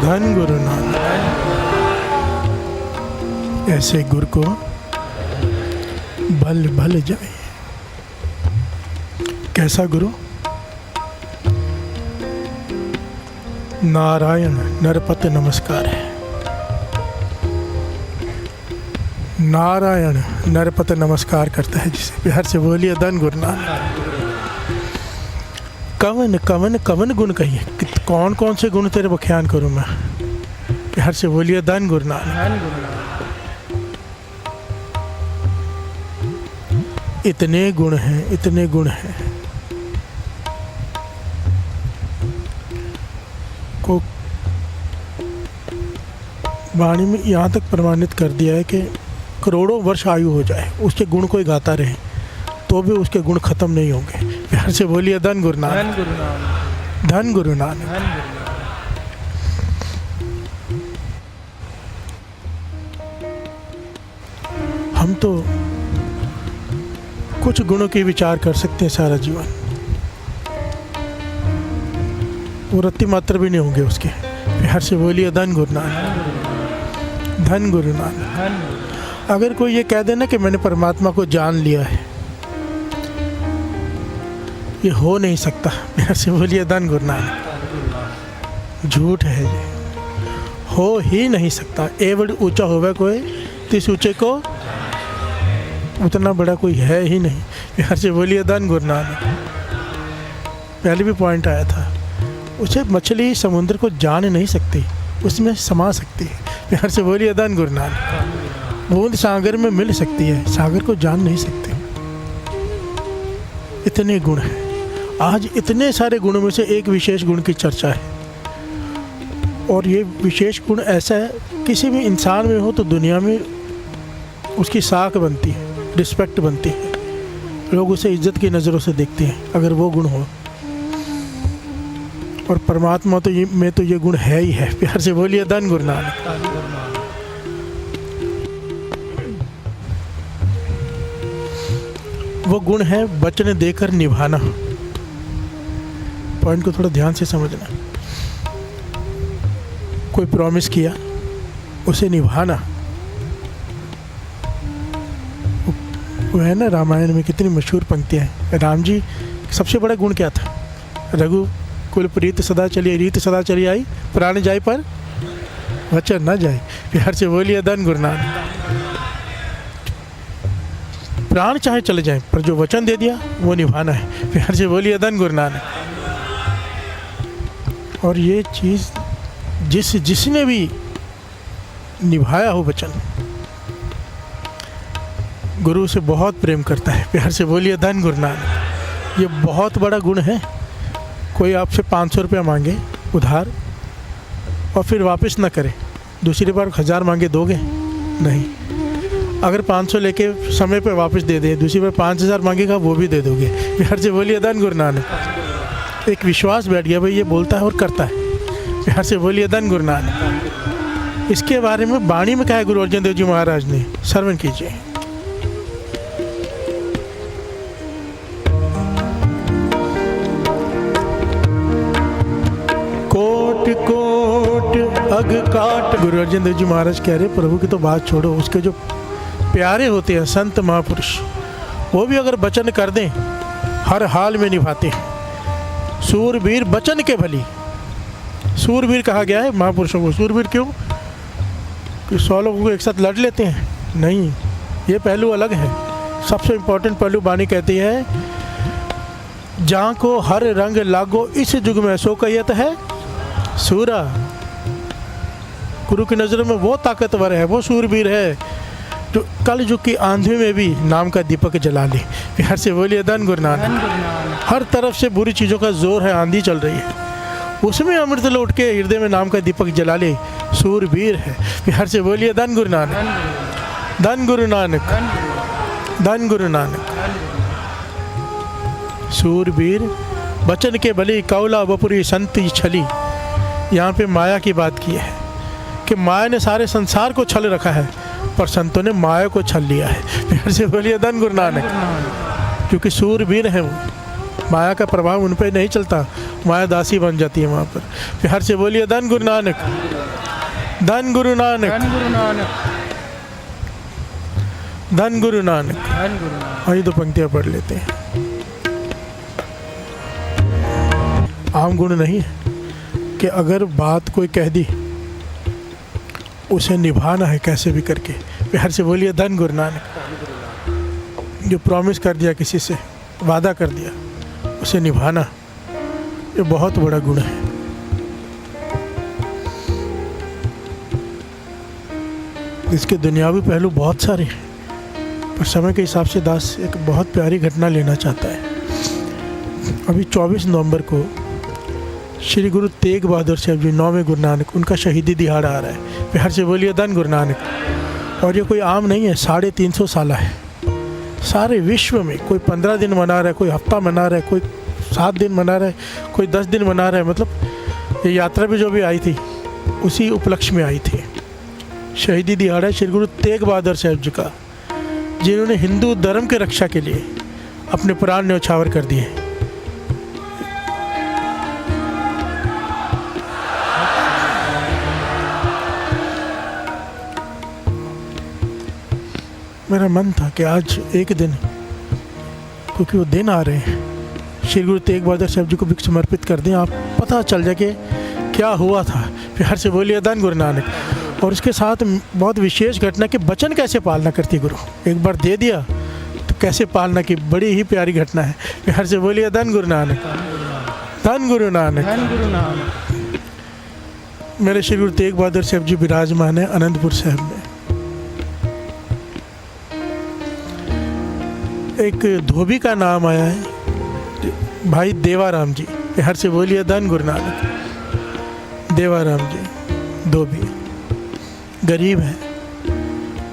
धन गुरु नानक। ऐसे गुरु को भल भल जाए। कैसा गुरु? नारायण नरपत नमस्कार है। नारायण नरपत नमस्कार करता है जिसे। प्यार से बोलिए धन गुरु नानक। कवन कवन कवन गुण कहिए, कौन कौन से गुण तेरे बख्यान करूं मैं। प्यार से बोलिए धन गुरु नानक। इतने गुण हैं, इतने गुण हैं को वाणी में यहाँ तक प्रमाणित कर दिया है कि करोड़ों वर्ष आयु हो जाए, उसके गुण कोई गाता रहे तो भी उसके गुण खत्म नहीं होंगे। प्यार से बोलिए धन गुरु नानक। धन गुरु नानक। हम तो कुछ गुणों के विचार कर सकते हैं सारा जीवन, वो रत्ती मात्र भी नहीं होंगे उसके। प्यार से बोलिए धन गुरु नानक। धन गुरु नानक। अगर कोई ये कह देना कि मैंने परमात्मा को जान लिया है, ये हो नहीं सकता। प्यार से बोलिए धन गुरु नानक। झूठ है ये, हो ही नहीं सकता। एवड ऊंचा होवे कोई तिस ऊंचे को, उतना बड़ा कोई है ही नहीं। प्यार से बोलिए धन गुरु नानक। पहले भी पॉइंट आया था, उसे मछली समुद्र को जान नहीं सकती, उसमें समा सकती है। प्यार से बोलिए धन गुरु नानक। बूंद सागर में मिल सकती है, सागर को जान नहीं सकती। इतने गुण हैं। आज इतने सारे गुणों में से एक विशेष गुण की चर्चा है, और ये विशेष गुण ऐसा है किसी भी इंसान में हो तो दुनिया में उसकी साख बनती है, रिस्पेक्ट बनती है, लोग उसे इज्जत की नज़रों से देखते हैं अगर वो गुण हो। और परमात्मा तो ये में तो ये गुण है ही है। प्यार से बोलिए धन गुरु नानक। वो गुण है वचन देकर निभाना। पॉइंट को थोड़ा ध्यान से समझना। कोई प्रॉमिस किया, उसे निभाना। वो है ना, रामायण में कितनी मशहूर पंक्तियाँ हैं। राम जी सबसे बड़ा गुण क्या था? रघु कुल प्रीत सदा चली, रीत सदा चली आई, प्राण जाए पर वचन न जाए। प्यार से बोलिए धन गुरु नानक। प्राण चाहे चले जाए पर जो वचन दे दिया वो निभाना है। प्यार से बोलिए धन गुरु नानक। और ये चीज़ जिसने भी निभाया हो वचन, गुरु से बहुत प्रेम करता है। प्यार से बोलिए धन गुरु नानक। ये बहुत बड़ा गुण है। कोई आपसे 500 रुपया मांगे उधार और फिर वापस ना करे, दूसरी बार 1000 मांगे, दोगे? नहीं। अगर 500 लेके समय पे वापस दे दे, दूसरी बार 5000 मांगेगा, वो भी दे दोगे। प्यार से बोलिए धन गुरु नानक। एक विश्वास बैठ गया, भाई ये बोलता है और करता है। प्यार से बोलिए धन गुरु नानक। इसके बारे में वाणी में कहा है गुरु अर्जन देव जी महाराज ने, श्रवण कीजिए। कोट कोट अग काट। गुरु अर्जन देव जी महाराज कह रहे, प्रभु की तो बात छोड़ो, उसके जो प्यारे होते हैं संत महापुरुष, वो भी अगर वचन कर दें हर हाल में निभाते हैं। सूरवीर वचन के भली। सूरवीर कहा गया है महापुरुषों को। सूरवीर क्यों? कि 100 लोगों को एक साथ लड़ लेते हैं? नहीं, ये पहलू अलग है। सबसे इम्पोर्टेंट पहलू वाणी कहती है, जहाँ को हर रंग लागो इस युग में सो कहियत है सूरा। गुरु की नज़र में वो ताकतवर है, वो सूरवीर है जो कल युग की आंधी में भी नाम का दीपक जला ले। प्यार से बोलिए धन गुरु नानक। हर तरफ से बुरी चीज़ों का जोर है, आंधी चल रही है, उसमें अमृत लौट के हृदय में नाम का दीपक जला ले, सूरवीर है। प्यार से बोलिए धन गुरु नानक। धन गुरु नानक। धन गुरु नानक। सूरवीर वचन के भली, कौला वपुरी संति छली। यहाँ पे माया की बात की है कि माया ने सारे संसार को छल रखा है, पर संतों ने माया को छल लिया है। प्यार से बोलिए धन गुरु नानक। क्योंकि सूरवीर हैं वो, माया का प्रभाव उन पर नहीं चलता, माया दासी बन जाती है वहाँ पर। प्यार से बोलिए धन गुरु नानक, धन गुरु नानक, धन गुरु नानक, धन गुरु नानक। धन गुरु नानक। आइए 2 पंक्तियाँ पढ़ लेते हैं। आम गुण नहीं है कि अगर बात कोई कह दी उसे निभाना है कैसे भी करके। प्यार से बोलिए धन गुरु नानक। जो प्रॉमिस कर दिया, किसी से वादा कर दिया, उसे निभाना, ये बहुत बड़ा गुण है। इसके दुनियावी पहलू बहुत सारे हैं, पर समय के हिसाब से दास एक बहुत प्यारी घटना लेना चाहता है। अभी 24 नवंबर को श्री गुरु तेग बहादुर साहब जी 9वें गुरु नानक, उनका शहीदी दिहाड़ा आ रहा है। प्यार से बोलिए धन गुरु नानक। और ये कोई आम नहीं है, 350 साल है। सारे विश्व में कोई 15 दिन मना रहा है, कोई हफ्ता मना रहा है, कोई 7 दिन मना रहा है, कोई 10 दिन मना रहा है। मतलब ये यात्रा भी जो भी आई थी उसी उपलक्ष्य में आई थी। शहीदी दिहाड़ा श्री गुरु तेग बहादुर साहब जी का, जिन्होंने हिंदू धर्म के रक्षा के लिए अपने प्राण न्यौछावर कर दिए। मेरा मन था कि आज एक दिन, क्योंकि वो दिन आ रहे हैं, श्री गुरु तेग बहादुर साहब जी को भी समर्पित कर दें। आप पता चल जाए कि क्या हुआ था। प्यार से बोलिए धन गुरु नानक। और उसके साथ बहुत विशेष घटना कि वचन कैसे पालना करती गुरु, एक बार दे दिया तो कैसे पालना की बड़ी ही प्यारी घटना है। प्यार से बोलिए धन गुरु नानक, धन गुरु नानक, धन गुरु नानक। मेरे श्री गुरु तेग बहादुर साहब जी विराजमान है आनंदपुर साहब में। एक धोबी का नाम आया है, भाई देवाराम जी। प्यार से बोलिए धन गुरु नानक। देवाराम जी धोबी, गरीब है,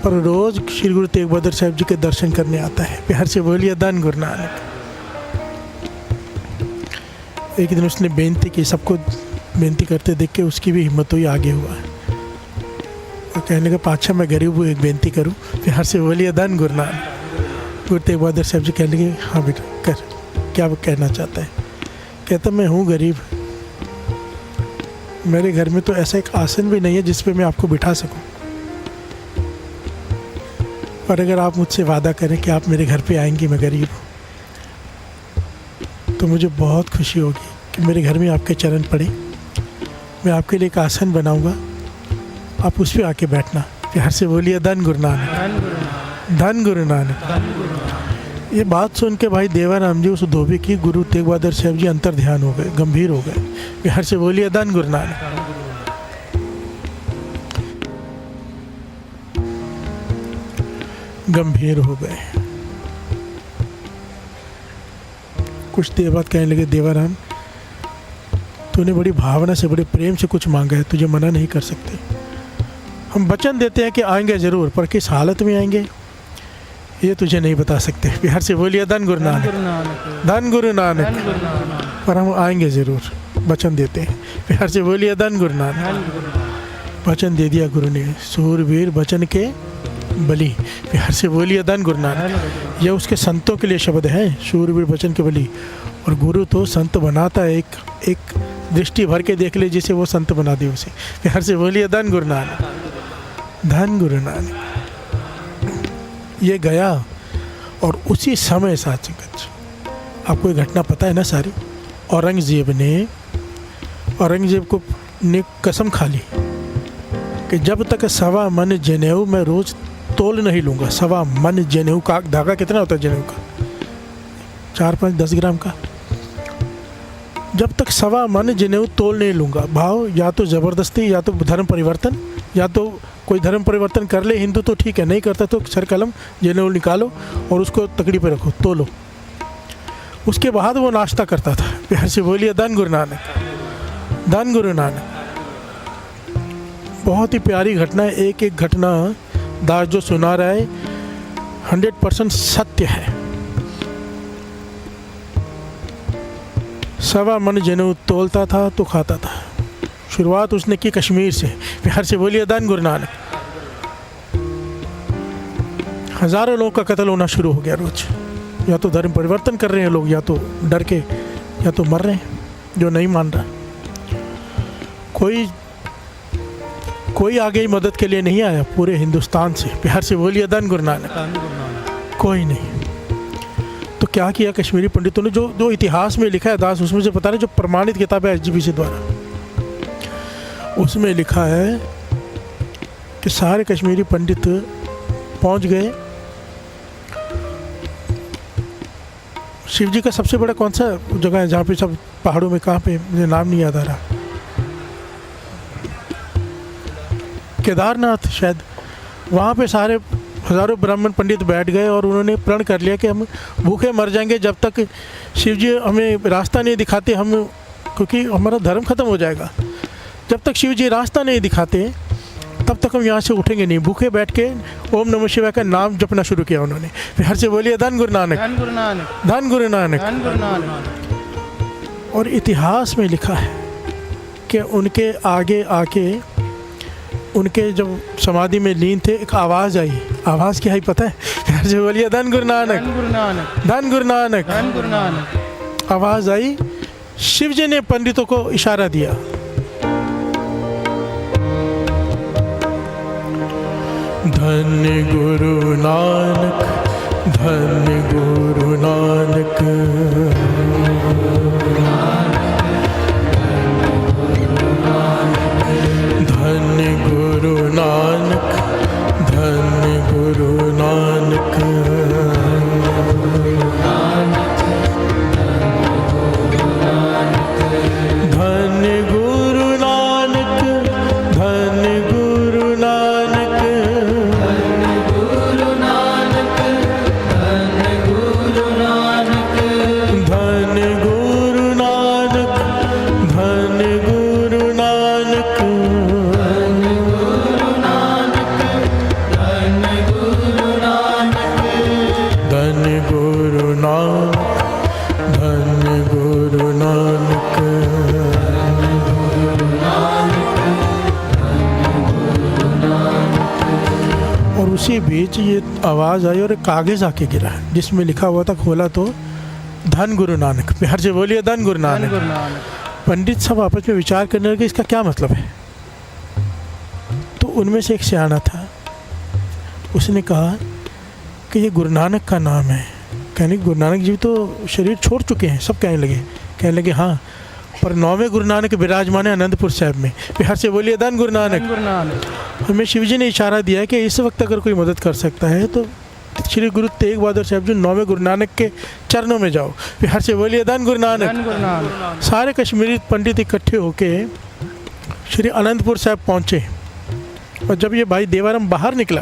पर रोज श्री गुरु तेग बहादुर साहब जी के दर्शन करने आता है। प्यार से बोलिए धन गुरु नानक। एक दिन उसने बेनती की, सबको बेनती करते देख के उसकी भी हिम्मत हुई, आगे हुआ। और कहने का पाछा मैं गरीब हूँ, एक बेनती करूँ। प्यार से बोलिए धन गुरु नानक। गुरु तेग बहादुर साहब जी कहने लगे, हाँ बेटा कर, क्या कहना चाहता है। कहता मैं हूँ गरीब, मेरे घर में तो ऐसा एक आसन भी नहीं है जिस पे मैं आपको बिठा सकूं, पर अगर आप मुझसे वादा करें कि आप मेरे घर पे आएंगी, मैं गरीब हूँ, तो मुझे बहुत खुशी होगी कि मेरे घर में आपके चरण पड़े। मैं आपके लिए एक आसन बनाऊंगा, आप उस पर आके बैठना। प्यार से बोलिए धन गुरु नानक, धन गुरु नानक। ये बात सुन के भाई देवाराम जी उस धोबी की गुरु तेग बहादुर साहब जी अंतर ध्यान हो गए, गंभीर हो गए। प्यार से बोलिए धन गुरु नानक। गंभीर हो गए। कुछ देर बाद कहने लगे, देवाराम तूने बड़ी भावना से, बड़े प्रेम से कुछ मांगा है, तुझे मना नहीं कर सकते। हम वचन देते हैं कि आएंगे ज़रूर, पर किस हालत में आएंगे ये तुझे नहीं बता सकते। प्यार से बोलिए धन गुरु नानक, धन गुरु नानक। पर हम आएंगे ज़रूर, वचन देते हैं। प्यार से बोलिए धन गुरु नानक। वचन दे दिया गुरु ने, सूरवीर वचन के बलि। प्यार से बोलिए धन गुरु नानक। यह उसके संतों के लिए शब्द है, शूरवीर वचन के बलि। और गुरु तो संत बनाता है, एक दृष्टि भर के देख ले जिसे वो संत बना दे उसे। प्यार से बोलिए धन गुरु नानक, धन गुरु नानक। ये गया और उसी समय साथ संगत, आपको ये घटना पता है ना सारी। औरंगजेब ने कसम खा ली कि जब तक 1.25 मन जनेऊ मैं रोज तोल नहीं लूँगा। 1.25 मन जनेऊ का धागा कितना होता है जनेऊ का? 4-5-10 ग्राम का। जब तक 1.25 मन जनेऊ तोल नहीं लूँगा। भाव या तो ज़बरदस्ती, या तो धर्म परिवर्तन, या तो कोई धर्म परिवर्तन कर ले हिंदू तो ठीक है, नहीं करता तो सर कलम जनेऊ निकालो और उसको तकड़ी पे रखो, तोलो। उसके बाद वो नाश्ता करता था। प्यार से बोलिए धन गुरु नानक, धन गुरु नानक। बहुत ही प्यारी घटना है। एक एक घटना दास जो सुना रहा है 100% सत्य है। 1.25 मन जनेऊ तोलता था तो खाता था। शुरुआत उसने की कश्मीर से। प्यार से बोलिए धन गुरु नानक। हजारों लोगों का कत्ल होना शुरू हो गया रोज। या तो धर्म परिवर्तन कर रहे हैं लोग, या तो डर के, या तो मर रहे हैं। जो नहीं मान रहा। कोई आगे मदद के लिए नहीं आया पूरे हिंदुस्तान से। प्यार से बोलिए धन गुरु नानक। कोई नहीं। तो क्या किया कश्मीरी पंडितों ने, जो इतिहास में लिखा है दास, उसमें से पता नहीं, जो प्रमाणित किताब है SGPC द्वारा, उसमें लिखा है कि सारे कश्मीरी पंडित पहुंच गए। शिव जी का सबसे बड़ा कौन सा जगह है जहाँ पे सब पहाड़ों में, कहाँ पे, मुझे नाम नहीं याद आ रहा, केदारनाथ शायद। वहाँ पे सारे हज़ारों ब्राह्मण पंडित बैठ गए और उन्होंने प्रण कर लिया कि हम भूखे मर जाएंगे जब तक शिव जी हमें रास्ता नहीं दिखाते, हम, क्योंकि हमारा धर्म ख़त्म हो जाएगा। जब तक शिव जी रास्ता नहीं दिखाते तब तक हम यहाँ से उठेंगे नहीं। भूखे बैठ के ओम नमः शिवाय का नाम जपना शुरू किया उन्होंने। फिर से बोलिए धन गुरु नानक, धन गुरु नानक, धन गुरु नानक। धन गुरु नानक। और इतिहास में लिखा है कि उनके आगे आके, उनके जब समाधि में लीन थे, एक आवाज़ आई। आवाज़ क्या आई पता है? फिर से बोलिए धन गुरु नानक, धन गुरु नानक, धन गुरु नानक। धन गुरु नानक। आवाज़ आई। शिव जी ने पंडितों को इशारा दिया। धन गुरु नानक, धन गुरु नानक, धन गुरु नानक, धन गुरु नानक, धन गुरु नानक, धन गुरु नानक, धन गुरु नानक, धन गुरु नानक, धन गुरु नानक, धन गुरु नानक। और उसी बीच ये आवाज़ आई और एक कागज़ आके गिरा जिसमें लिखा हुआ था, खोला तो धन गुरु नानक। प्यार से बोलिए धन गुरु धन नानक। गुरु नानक। पंडित सब आपस में विचार करने लगे इसका क्या मतलब है। तो उनमें से एक सियाना था, उसने कहा कि ये गुरु नानक का नाम है। कहने गुरु नानक जी तो शरीर छोड़ चुके हैं। सब कहने लगे हाँ, पर 9वें गुरु नानक विराजमान है आनंदपुर साहिब में। बिहार से बोलिए धन गुरु धन नानक। गुरु नानक। हमें शिव जी ने इशारा दिया है कि इस वक्त अगर कोई मदद कर सकता है तो श्री गुरु तेग बहादुर साहब जी 9वें गुरु नानक के चरणों में जाओ। बिहार से बोलिए धन गुरु नानक। धन गुरु नानक। सारे कश्मीरी पंडित इकट्ठे होके श्री आनंदपुर साहब पहुँचे। और जब ये भाई देवाराम बाहर निकला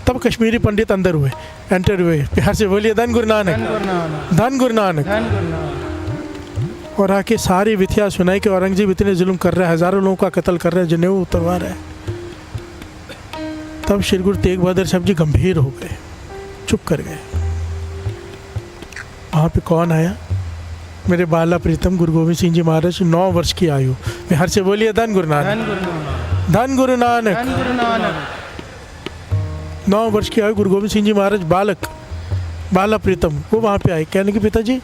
तब कश्मीरी पंडित अंदर हुए, एंटर हुए। बिहार से बोलिए धन गुरु नानक, धन गुरु नानक। धन गुरु नानक। धन गुरु नानक। और आके सारी विथिया सुनाई कि औरंगजेब इतने जुल्म कर रहा है, हज़ारों लोगों का कत्ल कर रहा है, जनेऊ उतरवा रहा है। तब श्री गुरु तेग बहादुर साहब जी गंभीर हो गए, चुप कर गए। वहाँ पे कौन आया? मेरे बाला प्रीतम गुरु गोविंद सिंह जी महाराज, 9 वर्ष की आयु। बिहार से बोलिए धन गुरु नानक, धन गुरु नानक। धन गुरु नानक। धन गुरु नानक। 9 वर्ष की आयु गुरु गोविंद सिंह जी महाराज, बालक बाला प्रीतम, वो वहाँ पे आए। कहने के पिताजी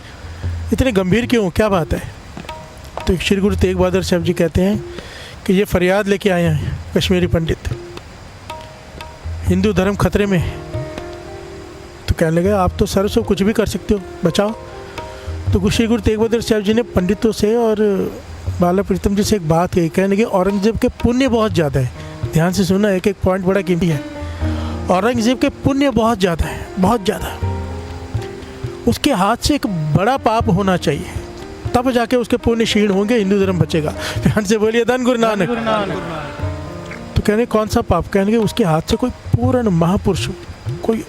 इतने गंभीर क्यों, क्या बात है? तो श्री गुरु तेग बहादुर साहब जी कहते हैं कि ये फरियाद लेके आए हैं कश्मीरी पंडित, हिंदू धर्म खतरे में है। तो कहने लगे आप तो सर से कुछ भी कर सकते हो, बचाओ। तो श्री गुरु तेग बहादुर साहब जी ने पंडितों से और बाला प्रीतम जी से एक बात कही। कहने लगे औरंगजेब के पुण्य बहुत ज़्यादा है। ध्यान से सुना, एक एक पॉइंट बड़ा कीमती है। औरंगजेब के पुण्य बहुत ज़्यादा है, बहुत ज़्यादा। उसके हाथ से एक बड़ा पाप होना चाहिए, तब जाके उसके पुण्य क्षीण होंगे, हिंदू धर्म बचेगा। ध्यान से बोलिए धन गुरु धन नानक। गुरु नानक। तो कहने कौन सा पाप? कहने उसके हाथ से कोई पूर्ण महापुरुष, कोई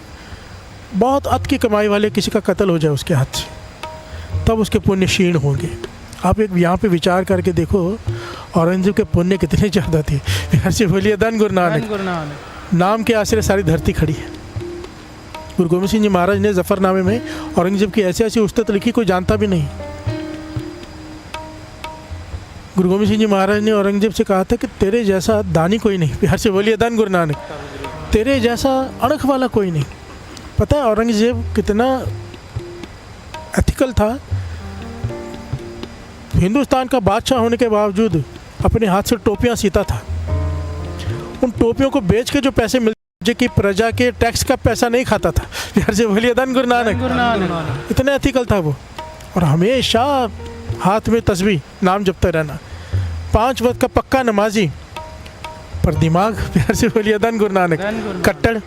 बहुत अत की कमाई वाले किसी का कत्ल हो जाए उसके हाथ से, तब उसके पुण्य क्षीण होंगे। आप एक यहाँ पे विचार करके देखो औरंगजेब के पुण्य कितने ज़्यादा थे। बिहार से बोलिए धन गुरु धन नानक। गुरु नानक। नाम के आश्रय सारी धरती खड़ी है। गुरु गोविंद सिंह जी महाराज ने जफरनामे में औरंगजेब की ऐसी ऐसी उस्तत लिखी, कोई जानता भी नहीं। गुरु गोविंद सिंह जी महाराज ने औरंगजेब से कहा था कि तेरे जैसा दानी कोई नहीं। बिहार से बोलिए धन गुरु नानक। तेरे जैसा अणख वाला कोई नहीं। पता है औरंगजेब कितना एथिकल था। हिंदुस्तान का बादशाह होने के बावजूद अपने हाथ से टोपियाँ सीता था। उन टोपियों को बेच के जो पैसे मिलते कि प्रजा के टैक्स का पैसा नहीं खाता था। यार से बोलिए धन गुरु नानक। इतने एथिकल था वो। और हमेशा हाथ में तस्बीह, नाम जपते रहना, 5 वक्त का पक्का नमाजी, पर दिमाग, प्यार से बोलिए धन गुरु नानक, कट्टर।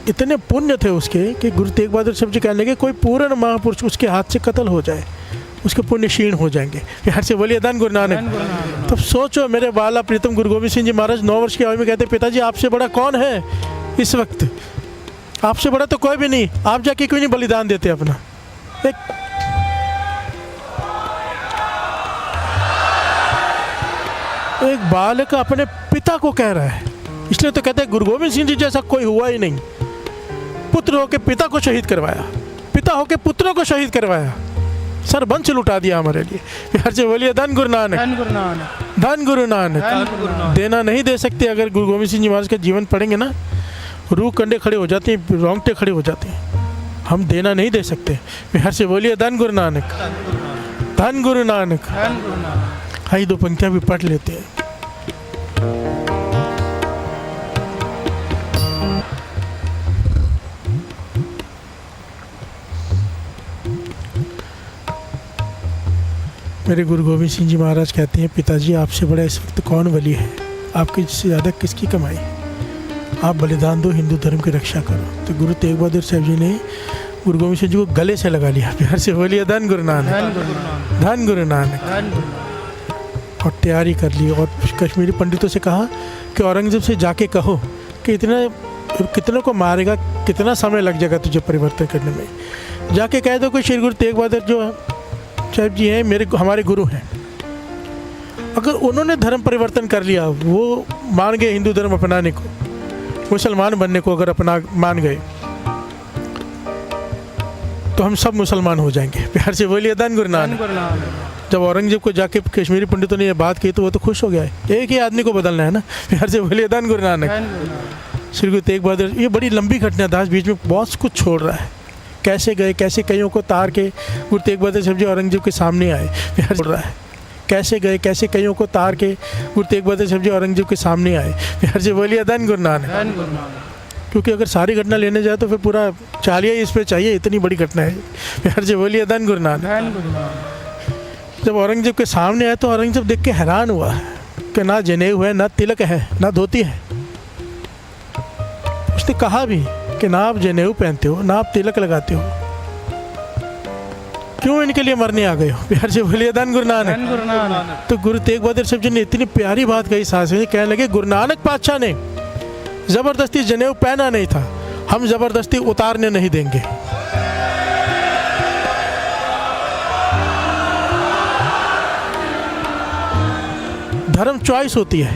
इतने पुण्य थे उसके कि गुरु तेग बहादुर साहब जी कहने लगे कोई पूर्ण महापुरुष उसके हाथ से कत्ल हो जाए, उसके पुण्य क्षीण हो जाएंगे। प्यार से बोलिए धन गुरु नानक। तब सोचो मेरे बाला प्रीतम गुरु गोविंद सिंह जी महाराज 9 वर्ष की आयु में कहते पिताजी आपसे बड़ा कौन है इस वक्त, आपसे बड़ा तो कोई भी नहीं, आप जाके क्यों नहीं बलिदान देते अपना। एक बालक अपने पिता को कह रहा है, इसलिए तो कहते हैं गुरु गोविंद सिंह जी जैसा कोई हुआ ही नहीं। पुत्र होके पिता को शहीद करवाया, पिता होके पुत्रों को शहीद करवाया, सर वंश लुटा दिया हमारे लिए। प्यार से बोलिए धन गुरु नानक, धन गुरु नानक। देना नहीं दे सकते। अगर गुरु गोविंद सिंह जी महाराज का जीवन पढ़ेंगे ना, रूह कंडे खड़े हो जाते हैं, रोंगटे खड़े हो जाते हैं। हम देना नहीं दे सकते। प्यार से बोलिए धन गुरु नानक, धन गुरु नानक। आइए 2 पंक्तियाँ भी पढ़ लेते हैं। मेरे गुरु गोविंद सिंह जी महाराज कहते हैं पिताजी आपसे बड़ा इस वक्त कौन वली है, आपकी से ज़्यादा किसकी कमाई, आप बलिदान दो, हिंदू धर्म की रक्षा करो। तो गुरु तेग बहादुर साहब जी ने गुरु गोविंद सिंह जी को गले से लगा लिया। प्यार से बोलिए धन गुरु नानक, धन गुरु नानक। और तैयारी कर ली और कश्मीरी पंडितों से कहा कि औरंगजेब से जाके कहो कि कितनों को मारेगा, कितना समय लग जाएगा तुझे परिवर्तन करने में। जाके कह दो कि श्री गुरु तेग बहादुर जो साहब जी हैं हमारे गुरु हैं। अगर उन्होंने धर्म परिवर्तन कर लिया, वो मान गए हिंदू धर्म अपनाने को, मुसलमान बनने को अगर मान गए, तो हम सब मुसलमान हो जाएंगे। प्यार से बोलिए धन गुरु नानक। जब औरंगजेब को जाके कश्मीरी पंडितों ने ये बात की तो वो तो खुश हो गया है। एक ही आदमी को बदलना है ना। प्यार से बोलिए धन गुरु नानक। श्री गुरु तेग बहादुर, ये बड़ी लंबी घटना दास बीच में बहुत कुछ छोड़ रहा है। कैसे गए, कैसे कईयों को तार के गुरु तेग बहादुर साहब जी औरंगजेब के सामने आए। प्यार छोड़ रहा है। कैसे गए, कैसे कईयों को तार के गुरु तेग बहादुर साहब जी औरंगजेब के सामने आए। प्यार से बोलिए धन गुरु नानक। क्योंकि अगर सारी घटना लेने जाए तो फिर पूरा चालिया इस पे चाहिए, इतनी बड़ी घटना है। प्यार से बोलिए धन गुरु नानक। जब औरंगजेब के सामने आए तो औरंगजेब देख के हैरान हुआ कि ना जनेऊ है, ना तिलक है, ना धोती है। उसने कहा भी कि ना आप जनेऊ पहनते हो, ना आप तिलक लगाते हो, क्यों इनके लिए मरने आ गए हो। प्यार से बोलिए धन गुरु नानक। तो गुरु तेग बहादुर साहब जी ने इतनी प्यारी बात कही, सास में कहने लगे गुरु नानक पातशाह ने जबरदस्ती जनेऊ पहना नहीं था, हम जबरदस्ती उतारने नहीं देंगे। धर्म चॉइस होती है,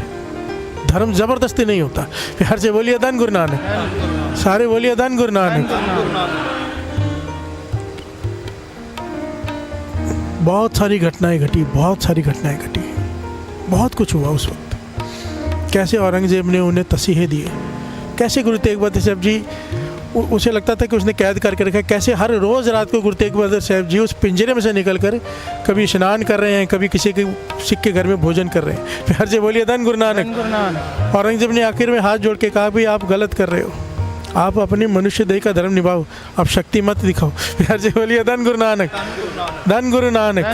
धर्म जबरदस्ती नहीं होता। प्यार से बोलिए धन गुरु नानक। सारे बोलिए धन गुरु नानक। बहुत सारी घटनाएं घटी, बहुत सारी घटनाएं घटी, बहुत कुछ हुआ उस वक्त। कैसे औरंगजेब ने उन्हें तसीहे दिए, कैसे गुरु तेग बहादुर साहब जी, उसे लगता था कि उसने कैद करके रखा है। कैसे हर रोज़ रात को गुरु तेग बहादुर साहब जी उस पिंजरे में से निकलकर कभी स्नान कर रहे हैं, कभी किसी के सिख के घर में भोजन कर रहे हैं। प्यार से बोलिए धन गुरु नानक। औरंगजेब ने आखिर में हाथ जोड़ के कहा भाई आप गलत कर रहे हो, आप अपनी मनुष्य देह का धर्म निभाओ, आप शक्ति मत दिखाओ। प्यार से बोलिए धन गुरु नानक, धन गुरु नानक।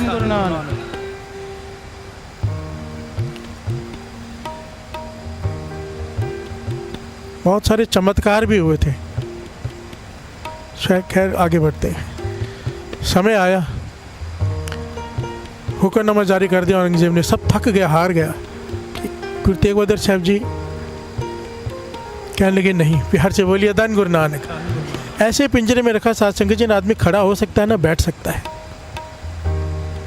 बहुत सारे चमत्कार भी हुए थे। खैर आगे बढ़ते हैं। समय आया, हुक्मनामा जारी कर दिया औरंगजेब ने। सब थक गया, हार गया। गुरु तेग बहादुर साहब जी कहने लगे नहीं। प्यार से बोलिए धन गुरु नानक। ऐसे पिंजरे में रखा साथ संगत जी, आदमी खड़ा हो सकता है ना बैठ सकता है।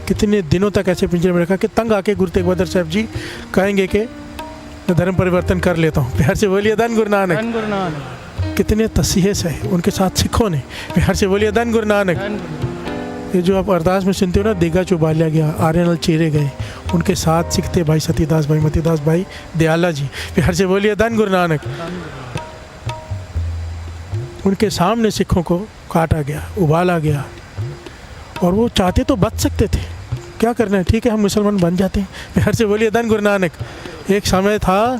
कितने दिनों तक ऐसे पिंजरे में रखा कि तंग आके गुरु तेग बहादुर साहब जी कहेंगे कि मैं धर्म परिवर्तन कर लेता हूँ। प्यार से बोलिए धन गुरु नानक। कितने तसीहे से उनके साथ सिखों ने। प्यार से बोलिए धन गुरु नानक। ये जो आप अरदास में सुनते हो ना, देगा चुबालिया गया, आर्यनल चीरे गए, उनके साथ सीखते भाई सतीदास भाई, मतीदास भाई, दयाला जी। प्यार से बोलिए धन गुरु नानक। उनके सामने सिखों को काटा गया, उबाला गया, और वो चाहते तो बच सकते थे, क्या करना है, ठीक है हम मुसलमान बन जाते हैं। प्यार से बोलिए धन गुरु नानक। एक समय था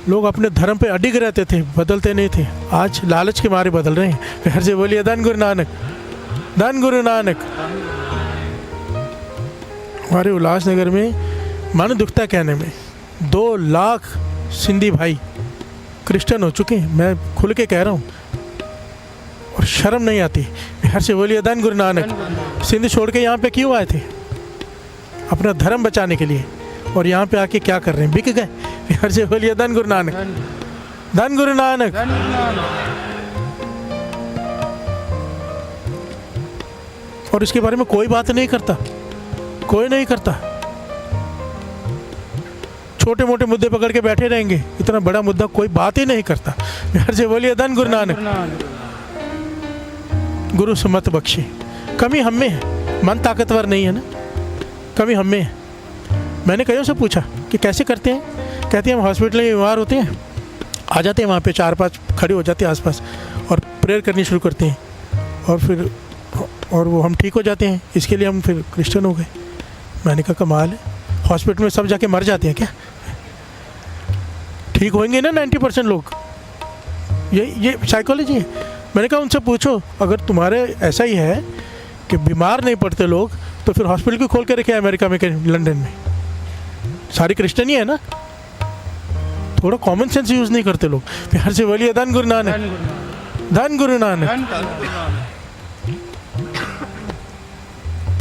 लोग अपने धर्म पे अडिग रहते थे, बदलते नहीं थे, आज लालच के मारे बदल रहे हैं। प्यार से बोलिए धन गुरु नानक, धन गुरु नानक। हमारे उल्लासनगर में मन दुखता कहने में 2 लाख सिंधी भाई क्रिश्चियन हो चुके हैं, मैं खुल के कह रहा हूँ, और शर्म नहीं आती। बिहार से बोलिए धन गुरु नानक। सिंध छोड़ के यहाँ पे क्यों आए थे? अपना धर्म बचाने के लिए, और यहाँ पे आके क्या कर रहे हैं, बिक गए। बिहार से बोलिए धन गुरु नानक, धन गुरु नानक। और इसके बारे में कोई बात नहीं करता, कोई नहीं करता, छोटे मोटे मुद्दे पकड़ के बैठे रहेंगे, इतना बड़ा मुद्दा कोई बात ही नहीं करता। बिहार से बोलिए धन गुरु नानक। गुरु सुमत बख्शे। कमी हम में है, मन ताकतवर नहीं है ना, कमी हम में है। मैंने कईयों से पूछा कि कैसे करते हैं, कहते हैं हम हॉस्पिटल में बीमार होते हैं, आ जाते हैं वहाँ पे 4-5 खड़े हो जाते हैं आसपास और प्रेयर करनी शुरू करते हैं, और वो हम ठीक हो जाते हैं, इसके लिए हम फिर क्रिश्चियन हो गए। मैंने कहा कमाल है, हॉस्पिटल में सब जाके मर जाते हैं क्या? ठीक होंगे ना 90% लोग, ये साइकोलॉजी है। मैंने कहा उनसे पूछो, अगर तुम्हारे ऐसा ही है कि बीमार नहीं पड़ते लोग, तो फिर हॉस्पिटल क्यों खोल के रखे अमेरिका में, लंदन में? सारी क्रिश्चियन ही है ना, थोड़ा कॉमन सेंस यूज़ नहीं करते लोग। प्यार से बोलिए धन गुरु नानक, धन गुरु नानक।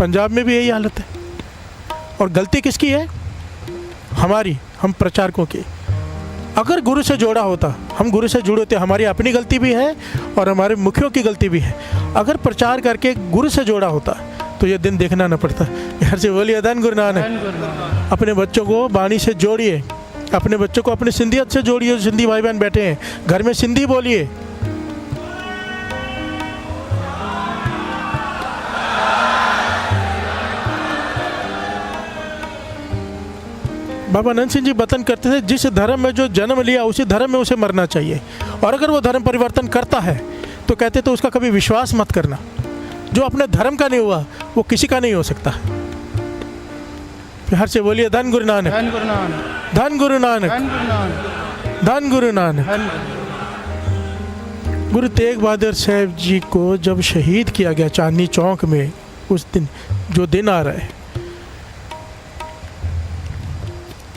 पंजाब में भी यही हालत है, और गलती किसकी है? हमारी, हम प्रचारकों की। अगर गुरु से जोड़ा होता, हम गुरु से जुड़े होते, हमारी अपनी गलती भी है और हमारे मुखियों की गलती भी है। अगर प्रचार करके गुरु से जोड़ा होता तो ये दिन देखना न पड़ता। यार से बोलिए धन गुरु नानक। अपने बच्चों को बाणी से जोड़िए, अपने बच्चों को अपने सिंधियत से जोड़िए। सिंधी भाई बहन बैठे हैं, घर में सिंधी बोलिए। बाबा आनंद सिंह जी वतन करते थे, जिस धर्म में जो जन्म लिया उसी धर्म में उसे मरना चाहिए, और अगर वो धर्म परिवर्तन करता है तो कहते तो उसका कभी विश्वास मत करना। जो अपने धर्म का नहीं हुआ वो किसी का नहीं हो सकता। प्यार से बोलिए धन गुरु नानक, धन गुरु नानक, धन गुरु नानक, धन गुरु नानक। गुरु तेग बहादुर साहब जी को जब शहीद किया गया चांदनी चौक में, उस दिन जो दिन आ रहा है,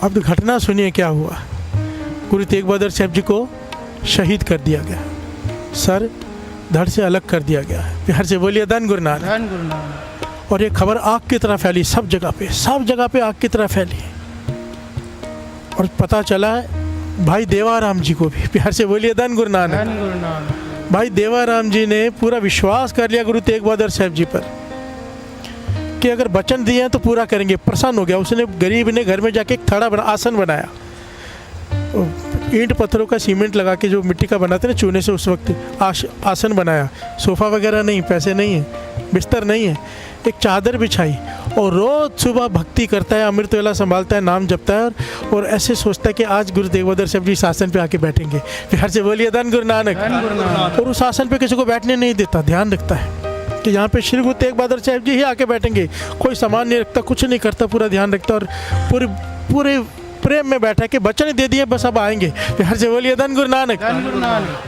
अब घटना सुनिए क्या हुआ। गुरु तेग बहादुर साहब जी को शहीद कर दिया गया, सर धड़ से अलग कर दिया गया। प्यार से बोलिए धन गुरु नानक, धन गुरु नानक। और ये खबर आग की तरह फैली, सब जगह पे, सब जगह पे आग की तरह फैली। और पता चला भाई देवाराम जी को भी। प्यार से बोलिए धन गुरु नानक, धन गुरु नानक। भाई देवाराम जी ने पूरा विश्वास कर लिया गुरु तेग बहादुर साहब जी पर कि अगर वचन दिए हैं तो पूरा करेंगे। प्रसन्न हो गया, उसने गरीब ने घर में जाके एक थड़ा आसन बनाया, ईंट पत्थरों का सीमेंट लगा के, जो मिट्टी का बनाते ना चूने से, उस वक्त आसन बनाया। सोफ़ा वगैरह नहीं, पैसे नहीं है, बिस्तर नहीं है, एक चादर बिछाई, और रोज़ सुबह भक्ति करता है, अमृत वेला संभालता है, नाम जपता है, और ऐसे सोचता है कि आज गुरु तेग बहादुर साहब जी आसन पे आके बैठेंगे। प्यार से बोलिए धन गुरु नानक। और उस आसन पे किसी को बैठने नहीं देता, ध्यान रखता है कि यहाँ पे श्री गुरु तेग बहादुर साहब जी ही आके बैठेंगे। कोई सामान नहीं रखता, कुछ नहीं करता, पूरा ध्यान रखता, और पूरे प्रेम में बैठा कि बचन दे दिए, बस अब आएंगे। प्यार से बोलिए धन गुरु नानक।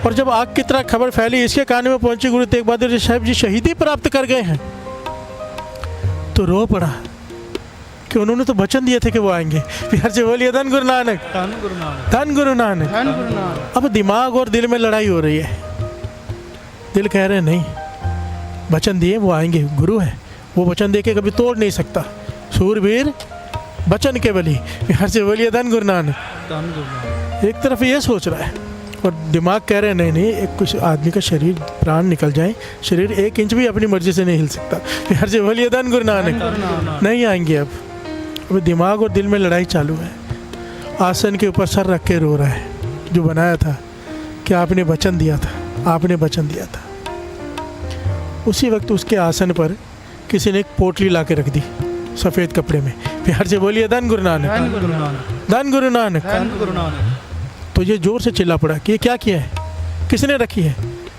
और जब आग की तरह खबर फैली, इसके कान में पहुंची गुरु तेग बहादुर साहब जी शहीदी प्राप्त कर गए हैं, तो रो पड़ा कि उन्होंने तो वचन दिए थे कि वो आएंगे। प्यार से बोलिए धन गुरु नानक, धन गुरु नानक, धन गुरु नानक। धन गुरु नानक। अब दिमाग और दिल में लड़ाई हो रही है। दिल कह रहे नहीं, वचन दिए वो आएंगे, गुरु है, वो वचन दे के कभी तोड़ नहीं सकता। सूरवीर वचन के बली। प्यार से बोलिए धन गुरु नानक। धन गुरु नानक। एक तरफ ये सोच रहा है और दिमाग कह रहे नहीं, एक कुछ आदमी का शरीर, प्राण निकल जाए, शरीर 1 इंच भी अपनी मर्जी से नहीं हिल सकता। प्यार से बोलिए धन गुरु नानक। नहीं आएंगे अब दिमाग और दिल में लड़ाई चालू है। आसन के ऊपर सर रख के रो रहा है, जो बनाया था कि आपने वचन दिया था, आपने वचन दिया था। उसी वक्त उसके आसन पर किसी ने एक पोटली ला के रख दी सफ़ेद कपड़े में। प्यार से बोलिए धन गुरु नानक, धन गुरु नानक, धन गुरु नानक। धन गुरु नानक। तो ये जोर से चिल्ला पड़ा कि ये क्या किया है, किसने रखी है?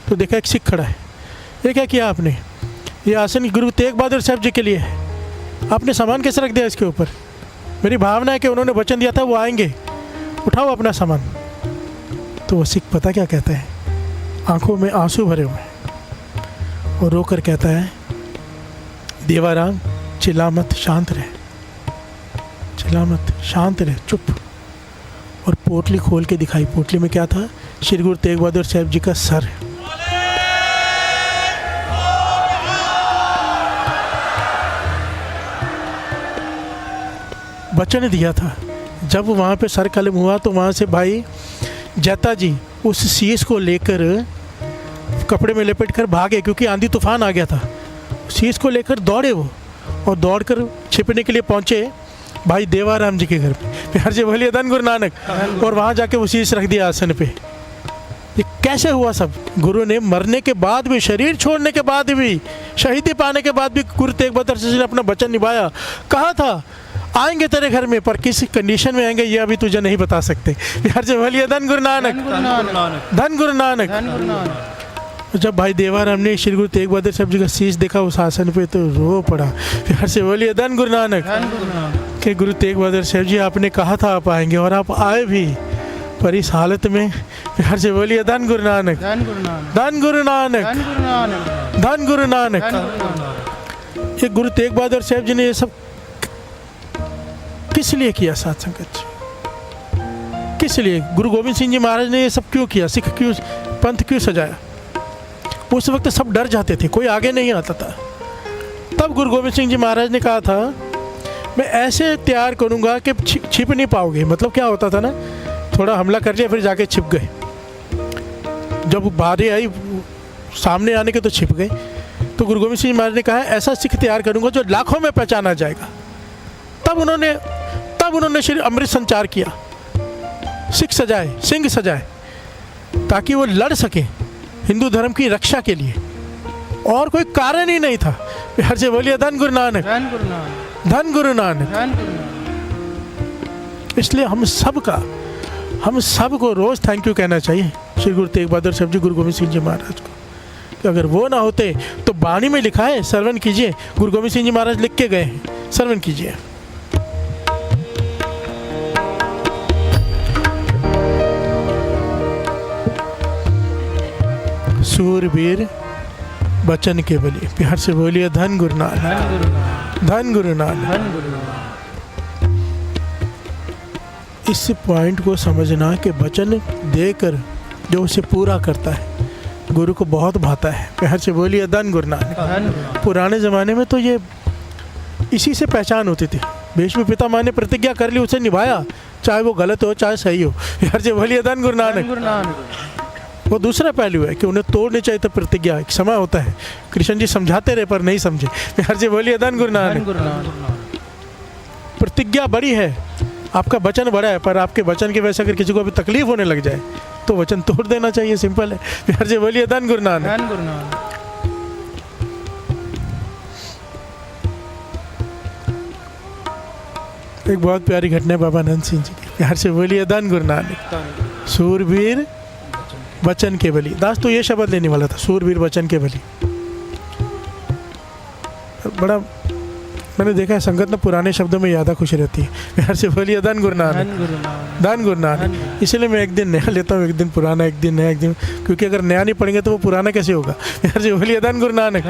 तो देखा एक सिख खड़ा है। ये क्या किया आपने? ये आसन गुरु तेग बहादुर साहब जी के लिए है, आपने सामान कैसे रख दिया इसके ऊपर? मेरी भावना है कि उन्होंने वचन दिया था वो आएंगे, उठाओ अपना सामान। तो वो सिख पता क्या कहता है, आंखों में आंसू भरे हुए हैं और रोकर कहता है, देवाराम चिल्ला मत, शांत रहे, चिल्ला मत, शांत रहे, चुप। और पोटली खोल के दिखाई। पोटली में क्या था? श्री गुरु तेग बहादुर साहब जी का सर। वचन दिया था। जब वहाँ पे सर कलम हुआ तो वहाँ से भाई जैता जी उस शीश को लेकर कपड़े में लपेट कर भागे, क्योंकि आंधी तूफान आ गया था। शीश को लेकर दौड़े वो, और दौड़कर छिपने के लिए पहुँचे भाई देवाराम जी के घर पे। प्यार से बोलिए धन गुरु नानक। और वहाँ जाके वो शीश रख दिया आसन पे। ये कैसे हुआ सब? गुरु ने मरने के बाद भी, शरीर छोड़ने के बाद भी, शहीदी पाने के बाद भी गुरु तेग बहादुर जी ने अपना वचन निभाया। कहा था आएंगे तेरे घर में, पर किस कंडीशन में आएंगे ये अभी तुझे नहीं बता सकते। प्यार से बोलिए धन गुरु नानक, धन गुरु नानक। जब भाई देवाराम ने श्री गुरु तेग बहादुर साहब जी का शीश देखा उस आसन पे तो रो पड़ा। प्यार से बोलिए धन गुरु नानक। कि गुरु तेग बहादुर साहब जी आपने कहा था आप आएंगे और आप आए भी, पर इस हालत में। प्यार से बोलिए धन गुरु नानक, धन गुरु नानक, धन गुरु नानक। ये गुरु तेग बहादुर साहब जी ने ये सब किस लिए किया? साथ संगत जी, किस लिए? गुरु गोविंद सिंह जी महाराज ने ये सब क्यों किया? सिख क्यों, पंथ क्यों सजाया? उस वक्त सब डर जाते थे, कोई आगे नहीं आता था। तब गुरु गोविंद सिंह जी महाराज ने कहा था मैं ऐसे तैयार करूंगा कि छिप नहीं पाओगे। मतलब क्या होता था ना, थोड़ा हमला कर लिया फिर जाके छिप गए, जब बारी आई सामने आने के तो छिप गए। तो गुरु गोविंद सिंह जी महाराज ने कहा ऐसा सिख तैयार करूंगा जो लाखों में पहचाना जाएगा। तब उन्होंने श्री अमृत संचार किया, सिख सजाए, सिंह सजाए, ताकि वो लड़ सके हिंदू धर्म की रक्षा के लिए, और कोई कारण ही नहीं था। प्यार से बोलिए धन गुरु नानक, धन गुरु नानक। इसलिए हम सबको रोज थैंक यू कहना चाहिए श्री गुरु तेग बहादुर साहब जी, गुरु गोविंद सिंह जी महाराज को। कि अगर वो ना होते तो वाणी में लिखा है, श्रवण कीजिए, गुरु गोविंद सिंह जी महाराज लिख के गए हैं, श्रवण कीजिए। सूरवीर बचन के बली। प्यार से बोलिए धन गुरु नानक, धन गुरु नानक। इस पॉइंट को समझना कि वचन देकर जो उसे पूरा करता है गुरु को बहुत भाता है। प्यार से बोलिए धन गुरु नानक। पुराने ज़माने में तो ये इसी से पहचान होती थी। भीष्म पितामह ने प्रतिज्ञा कर ली, उसे निभाया, चाहे वो गलत हो चाहे सही हो। प्यार से बोलिए धन गुरु नानक। वो दूसरा पहलू है कि उन्हें तोड़नी चाहिए तो प्रतिज्ञा, एक समय होता है। कृष्ण जी समझाते रहे पर नहीं समझे। प्यार से बोलिए धन गुरु नानक। प्रतिज्ञा बड़ी है, आपका वचन बड़ा है, पर आपके वचन की वजह से अगर किसी को भी तकलीफ होने लग जाए तो वचन तोड़ देना चाहिए, सिंपल है। प्यार से बोलिए धन गुरु नानक। एक बहुत प्यारी घटना है बाबा नंद सिंह जी की। प्यार से बोलिए धन गुरु नानक। सूरवीर वचन के बली। दास तो ये शब्द लेने वाला था, सूरवीर वचन के बली। बड़ा मैंने देखा है संगत ना पुराने शब्दों में ज़्यादा खुश रहती है। प्यार से बोलिए धन गुरु नानक, धन गुरु नानक। इसलिए मैं एक दिन नया लेता हूँ, एक दिन पुराना, एक दिन नया, एक दिन, क्योंकि अगर नया नहीं पढ़ेंगे तो वो पुराना कैसे होगा। प्यार से बोलिए धन गुरु नानक।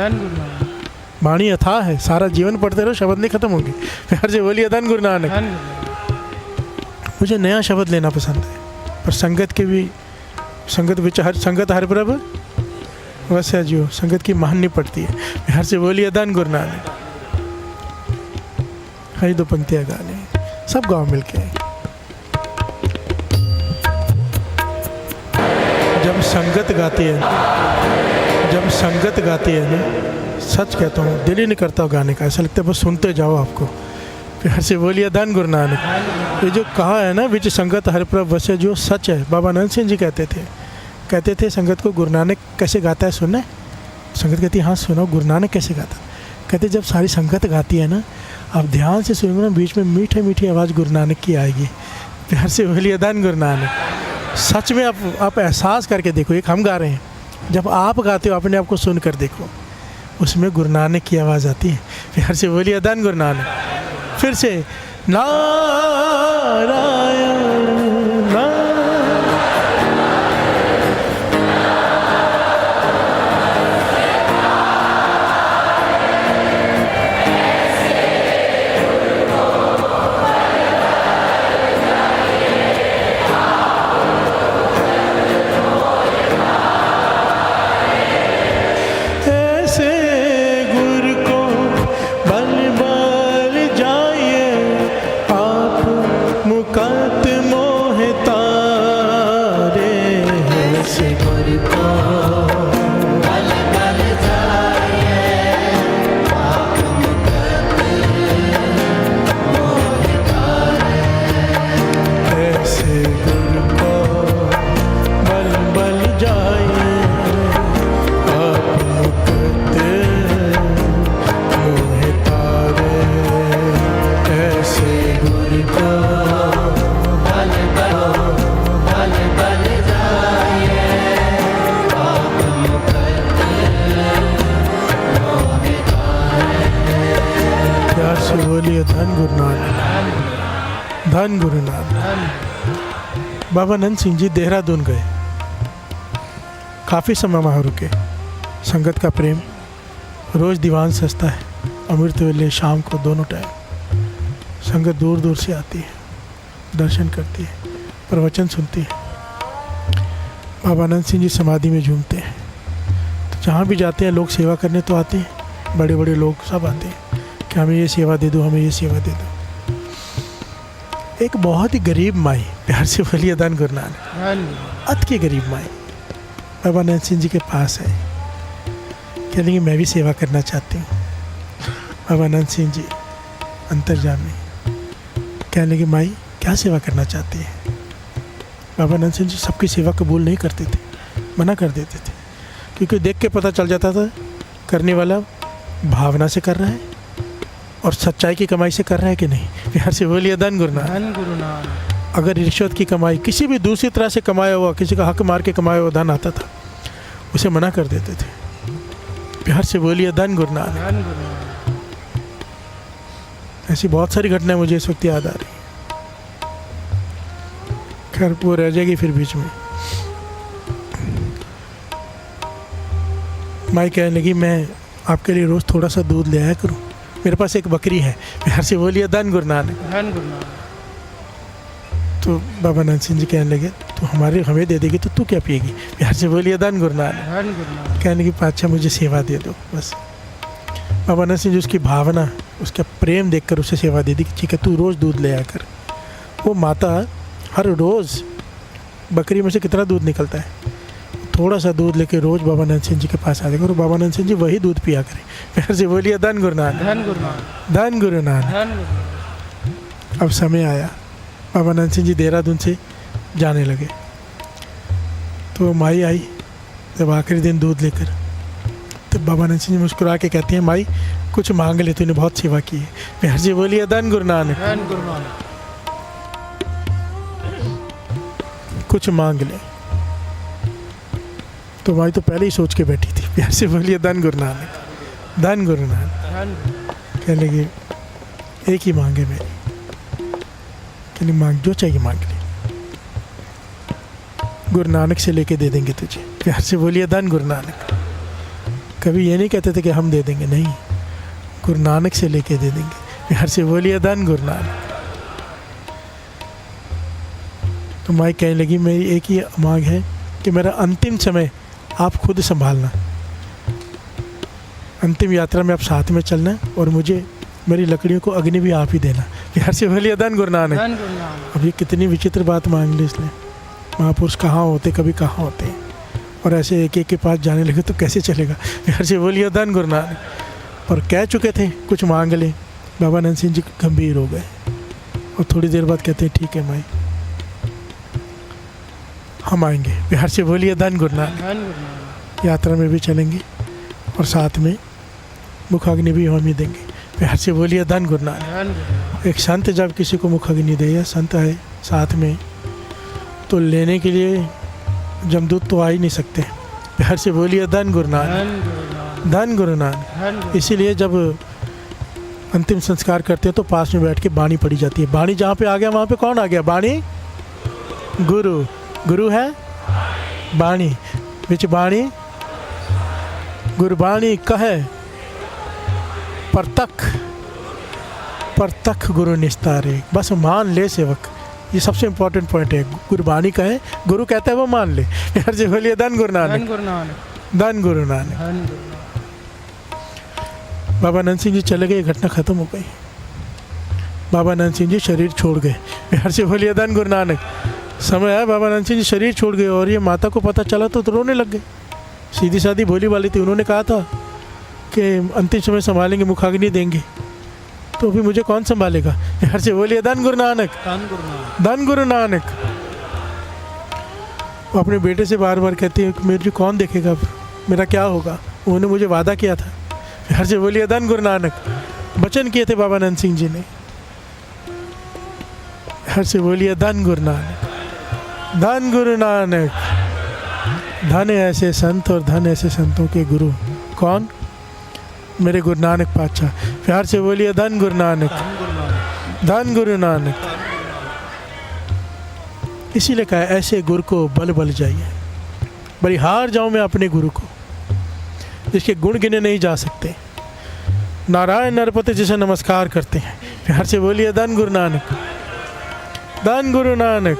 वाणी अथाह है, सारा जीवन पढ़ते रहो, शब्द नहीं खत्म होंगे। प्यार से बोलिए धन गुरु नानक। मुझे नया शब्द लेना पसंद है, पर संगत के भी, संगत विचार, संगत हर प्रभ वैसे जियो, संगत की माननी पड़ती है। प्यार से बोलिए धन गुरु नानक। हरी दो पंक्तियाँ गाने सब गाँव मिलके। जब संगत गाती है, जब संगत गाती है ना, सच कहता हूँ दिल ही नहीं करता गाने का, ऐसा लगता है बस सुनते जाओ आपको। प्यार से बोलिए धन गुरु नानक। ये जो कहा है ना, विच संगत हर प्रभ वसे, जो सच है। बाबा नंद सिंह जी कहते थे संगत को गुरु नानक कैसे गाता है सुनना है? संगत कहती है हाँ सुनो गुरु नानक कैसे गाता। कहते जब सारी संगत गाती है ना, आप ध्यान से सुनोगे ना, बीच में मीठी मीठी आवाज़ गुरु नानक की आएगी। प्यार से बोलिए धन गुरु नानक। सच में आप एहसास करके देखो, एक हम गा रहे हैं जब आप गाते हो अपने आप को सुन कर देखो, उसमें गुरु नानक की आवाज़ आती है। प्यार से बोलिए धन गुरु नानक। फिर से नारायण बोलिए धन गुरु नानक, धन गुरु नानक। बाबा नंद सिंह जी देहरादून गए, काफ़ी समय वहाँ रुके। संगत का प्रेम, रोज़ दीवान सस्ता है, अमृत वेले शाम को दोनों टाइम संगत दूर दूर से आती है, दर्शन करती है, प्रवचन सुनती है। बाबा नंद सिंह जी समाधि में झूमते हैं। तो जहाँ भी जाते हैं लोग सेवा करने तो आते हैं, बड़े बड़े लोग सब आते हैं कि हमें ये सेवा दे दो, हमें ये सेवा दे दो। एक बहुत ही गरीब माई, प्यार से बोलिए धन गुरु नानक, अत की गरीब माई बाबा नंद सिंह जी के पास है। कह लेंगे मैं भी सेवा करना चाहती हूँ। बाबा नंद सिंह जी अंतर्जामी कह लेंगे माई क्या सेवा करना चाहती है। बाबा नंद सिंह जी सबकी सेवा कबूल नहीं करते थे, मना कर देते थे, क्योंकि देख के पता चल जाता था करने वाला भावना से कर रहा है और सच्चाई की कमाई से कर रहा है कि नहीं। प्यार से बोलिए धन गुरु नानक। अगर रिश्वत की कमाई, किसी भी दूसरी तरह से कमाया हुआ, किसी का हक मार के कमाया हुआ धन आता था, उसे मना कर देते थे। प्यार से बोलिए धन गुरु नानक। ऐसी बहुत सारी घटनाएं मुझे इस वक्त याद आ रही। खैर वो रह जाएगी फिर बीच में। माई कहने लगी मैं आपके लिए रोज़ थोड़ा सा दूध ले आया करूँ, मेरे पास एक बकरी है। प्यार से बोलिए धन गुरु नानक। तो बाबा नंद सिंह जी कहने लगे तो हमें दे देगी तो तू क्या पिएगी। प्यार से बोलिए धन गुरु नानक। कहने लगी अच्छा मुझे सेवा दे दो बस। बाबा नंद सिंह जी उसकी भावना, उसका प्रेम देखकर उसे सेवा दे दी कि ठीक है तू रोज़ दूध ले आया कर। वो माता हर रोज़ बकरी में से कितना दूध निकलता है, थोड़ा सा दूध लेके रोज़ बाबा नंद सिंह जी के पास आ जाएगा और बाबा नंद सिंह जी वही दूध पिया करें। प्यार से बोलिए धन गुरु नानक। धन गुरु नानक। अब समय आया, बाबा नंद सिंह जी देहरादून से जाने लगे। तो माई आई जब आखिरी दिन दूध लेकर, तो बाबा नंद सिंह जी मुस्कुरा के कहती हैं माई कुछ मांग ले, तूने बहुत सेवा की है। प्यार से बोलिए धन गुरु नानक। कुछ मांग ले। तो माई तो पहले ही सोच के बैठी थी। प्यार से बोलिए धन गुरु नानक। धन गुरु नानक। कहने लगी एक ही मांग है मेरी। कहने मांग जो चाहिए मांग ले, गुरु नानक से लेके दे देंगे तुझे। प्यार से बोलिए धन गुरु नानक। कभी ये नहीं कहते थे कि हम दे देंगे, नहीं, गुरु नानक से लेके दे देंगे। प्यार से बोलिए धन गुरु नानक। तो माई कहने लगी मेरी एक ही मांग है कि मेरा अंतिम समय आप खुद संभालना, अंतिम यात्रा में आप साथ में चलना और मुझे मेरी लकड़ियों को अग्नि भी आप ही देना। प्यार से बोलिए धन गुरु नानक। अब ये कितनी विचित्र बात मांग ली इसने। महापुरुष कहाँ होते, कभी कहाँ होते हैं, और ऐसे एक एक के पास जाने लगे तो कैसे चलेगा। प्यार से बोलिए धन गुरु नानक। और कह चुके थे कुछ मांग ले। बाबा नंद सिंह जी गंभीर हो गए और थोड़ी देर बाद कहते हैं ठीक है माई हम आएंगे। प्यार से बोलिए धन गुरु नानक। यात्रा में भी चलेंगे और साथ में मुखाग्नि भी हम ही देंगे। प्यार से बोलिए धन गुरु नानक। एक संत जब किसी को मुखाग्नि दे, या संत है साथ में, तो लेने के लिए जमदूत तो आ ही नहीं सकते, प्यार से बोलिए धन गुरु नानक, धन गुरु नानक, धन गुरु नानक। धन गुरु। इसीलिए जब अंतिम संस्कार करते हैं तो पास में बैठ के बाणी पढ़ी जाती है। बाणी जहाँ पे आ गया वहाँ पे कौन आ गया? बाणी गुरु, गुरु है बाणी, विच बाणी गुरबाणी कहे परतख, परतख गुरु निस्तारे। बस मान ले सेवक, ये सबसे इम्पोर्टेंट पॉइंट है। गुरबाणी कहे, गुरु कहता है वो मान ले। यार जी बोलिए धन गुरु धन नानक, गुरु नानक, धन गुरु नानक। धन गुरु नानक। बाबा नंद सिंह जी चले गए, घटना खत्म हो गई। बाबा नंद सिंह जी शरीर छोड़ गए। यार से बोलिए धन गुरु नानक। समय आया बाबा नंद सिंह जी शरीर छोड़ गए और ये माता को पता चला तो रोने लग गए। सीधी सादी भोली वाली थी, उन्होंने कहा था कि अंतिम समय संभालेंगे, मुखाग्नि देंगे, तो अभी मुझे कौन संभालेगा? यार से बोलिए धन गुरु नानक, धन गुरु नानक, धन गुरु नानक। वो अपने बेटे से बार बार कहती है कि मेरे कौन देखेगा, अब मेरा क्या होगा? उन्होंने मुझे वादा किया था। यार से बोलिए धन गुरु नानक। वचन किए थे बाबा नंद सिंह जी ने। यार से बोलिए धन गुरु नानक, धन गुरु नानक। धन ऐसे संत और धन ऐसे संतों के गुरु। कौन? मेरे गुरु नानक पातशाह। प्यार से बोलिए धन गुरु नानक, धन गुरु नानक, धन गुरु नानक। इसीलिए कहा ऐसे गुरु को बल बल जाइए। बलिहार जाऊं मैं अपने गुरु को, जिसके गुण गिने नहीं जा सकते। नारायण नरपति जिसे नमस्कार करते हैं। प्यार से बोलिए धन गुरु नानक, धन गुरु नानक।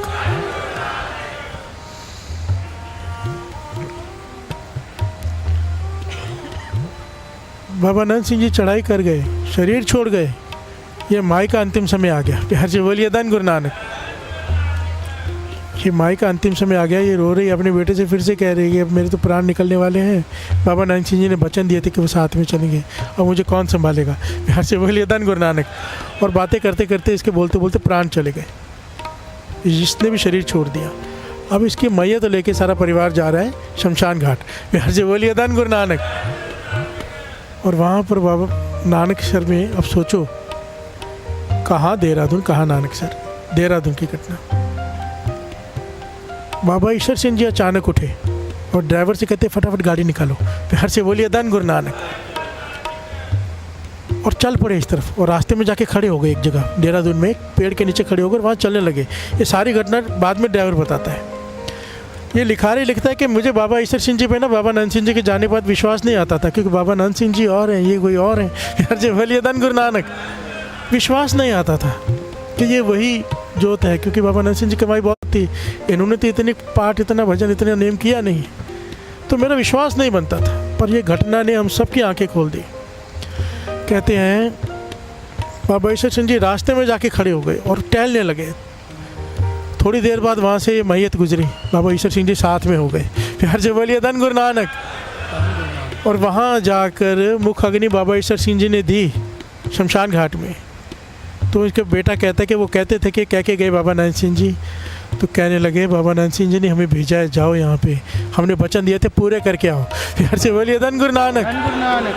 बाबा नंद सिंह जी चढ़ाई कर गए, शरीर छोड़ गए। ये माई का अंतिम समय आ गया। प्यार से बोलिए धन गुरु नानक। ये माई का अंतिम समय आ गया। ये रो रही, अपने बेटे से फिर से कह रही है अब मेरे तो प्राण निकलने वाले हैं। बाबा नंद सिंह जी ने वचन दिए थे कि वो साथ में चलेंगे, अब मुझे कौन संभालेगा? प्यार से बोलिए धन गुरु नानक। और बातें करते करते इसके बोलते बोलते प्राण चले गए। इसने भी शरीर छोड़ दिया। अब इसकी मैयत तो लेके सारा परिवार जा रहा है शमशान घाट। प्यार से बोलिए धन गुरु नानक। और वहाँ पर बाबा नानक सर में, अब सोचो कहाँ देहरादून, कहाँ नानक सर। देहरादून की घटना। बाबा ईश्वर सिंह जी अचानक उठे और ड्राइवर से कहते फटाफट गाड़ी निकालो। प्यार से बोलिए धन गुरु नानक। और चल पड़े इस तरफ और रास्ते में जाके खड़े हो गए एक जगह देहरादून में, एक पेड़ के नीचे खड़े होकर वहाँ चलने लगे। ये सारी घटना बाद में ड्राइवर बताता है। ये लिखारी लिखता है कि मुझे बाबा ईश्वर सिंह जी पे ना बाबा नंद सिंह जी के जाने के बाद विश्वास नहीं आता था, क्योंकि बाबा नंद सिंह जी और हैं, ये कोई और हैं। यार जी बोलिए धन गुरु नानक। विश्वास नहीं आता था कि ये वही जोत है, क्योंकि बाबा नंद सिंह जी की कमाई बहुत थी। इन्होंने तो इतने पाठ, इतना भजन, इतना नेम किया नहीं, तो मेरा विश्वास नहीं बनता था। पर ये घटना ने हम सबकी आंखें खोल दी। कहते हैं बाबा ईश्वर सिंह जी रास्ते में जाके खड़े हो गए और टहलने लगे। थोड़ी देर बाद वहाँ से ये मैयत गुजरी। बाबा ईश्वर सिंह जी साथ में हो गए। प्यार से बोलिए धन गुरु नानक। और वहाँ जाकर मुख अग्नि बाबा ईश्वर सिंह जी ने दी शमशान घाट में। तो इसका बेटा कहता है कि वो कहते थे कि कह के गए बाबा नंद सिंह जी, तो कहने लगे बाबा नंद सिंह जी ने हमें भेजा है, जाओ यहाँ पे हमने वचन दिए थे पूरे करके आओ। प्यार से बोलिए धन गुरु नानक, धन गुरु नानक,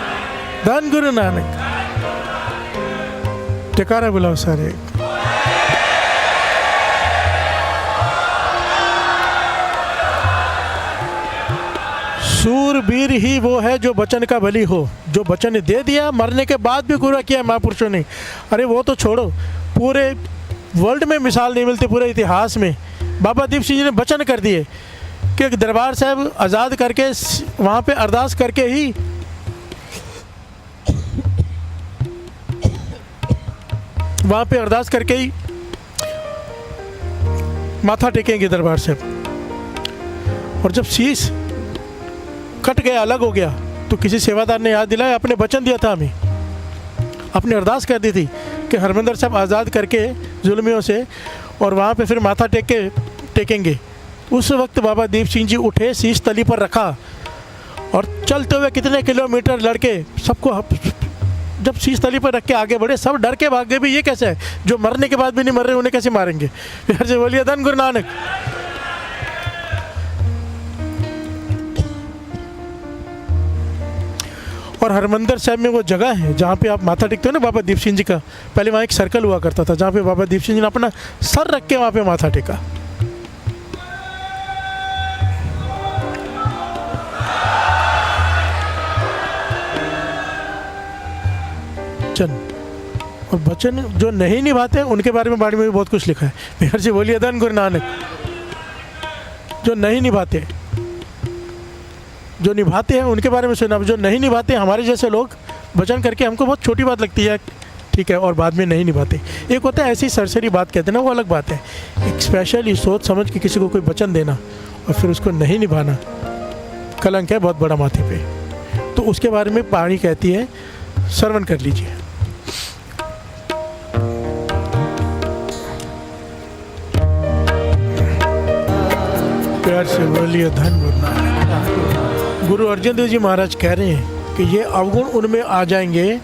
धन गुरु नानक। जयकारा बुलाओ सारे। सूरवीर ही वो है जो वचन का बली हो, जो वचन दे दिया, मरने के बाद भी पूरा किया महापुरुषों ने। अरे वो तो छोड़ो, पूरे वर्ल्ड में मिसाल नहीं मिलती, पूरे इतिहास में। बाबा दीप सिंह जी ने वचन कर दिए कि दरबार साहब आज़ाद करके वहाँ पे अरदास करके ही माथा टेकेंगे दरबार साहब। और जब शीश कट गया, अलग हो गया, तो किसी सेवादार ने याद दिलाया, अपने वचन दिया था हमें, अपनी अरदास कर दी थी कि हरमंदिर साहब आज़ाद करके जुल्मियों से, और वहाँ पे फिर माथा टेकेंगे। उस वक्त बाबा दीप सिंह जी उठे, शीश तली पर रखा और चलते हुए कितने किलोमीटर लड़के, सबको जब शीश तली पर रख के आगे बढ़े, सब डर के भाग गए। भी ये कैसे है, जो मरने के बाद भी नहीं मर रहे, उन्हें कैसे मारेंगे? यार से बोलिए धन गुरु नानक। और हरमंदिर साहब में वो जगह है जहाँ पे आप माथा टेकते हो ना बाबा दीप सिंह जी का, पहले वहाँ एक सर्कल हुआ करता था जहाँ पे बाबा दीप सिंह जी ने अपना सर रख के वहाँ पे माथा टेका। वचन, और वचन जो नहीं निभाते उनके बारे में बाणी में भी बहुत कुछ लिखा है। मेहर जी बोलिए धन गुरु नानक। जो नहीं निभाते, जो निभाते हैं उनके बारे में सुना, जो नहीं निभाते हमारे जैसे लोग वचन करके हमको बहुत छोटी बात लगती है, ठीक है, और बाद में नहीं निभाते। एक होता है ऐसी सरसरी बात कहते हैं ना, वो अलग बात है। एक स्पेशली सोच समझ के किसी को कोई वचन देना और फिर उसको नहीं निभाना कलंक है बहुत बड़ा माथे पे। तो उसके बारे में वाणी कहती है, श्रवण कर लीजिए। प्यार से बोलिए धन गुरु नानक। गुरु अर्जन देव जी महाराज कह रहे हैं कि ये अवगुण उनमें आ जाएंगे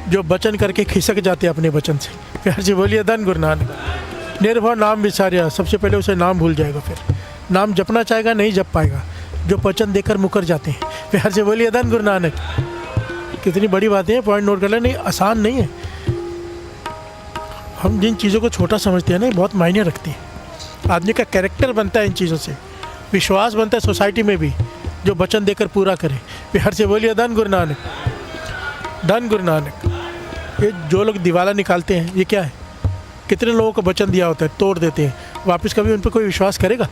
जो वचन करके खिसक जाते हैं अपने वचन से। प्यार से बोलिए धन गुरु नानक। निर्भय नाम विसारिया, सबसे पहले उसे नाम भूल जाएगा, फिर नाम जपना चाहेगा नहीं जप पाएगा, जो वचन देकर मुकर जाते हैं। प्यार से बोलिए धन गुरु नानक। कितनी बड़ी बातें हैं, पॉइंट नोट कर लें, नहीं आसान नहीं है। हम जिन चीज़ों को छोटा समझते हैं ना, बहुत मायने रखती हैं। आदमी का कैरेक्टर बनता है इन चीज़ों से, विश्वास बनता है सोसाइटी में भी, जो वचन देकर पूरा करे। प्यार से बोलिए धन गुरु नानक। धन गुरु नानक। ये जो लोग दिवाला निकालते हैं, ये क्या है? कितने लोगों को वचन दिया होता है, तोड़ देते हैं, वापस कभी उन पर कोई विश्वास करेगा?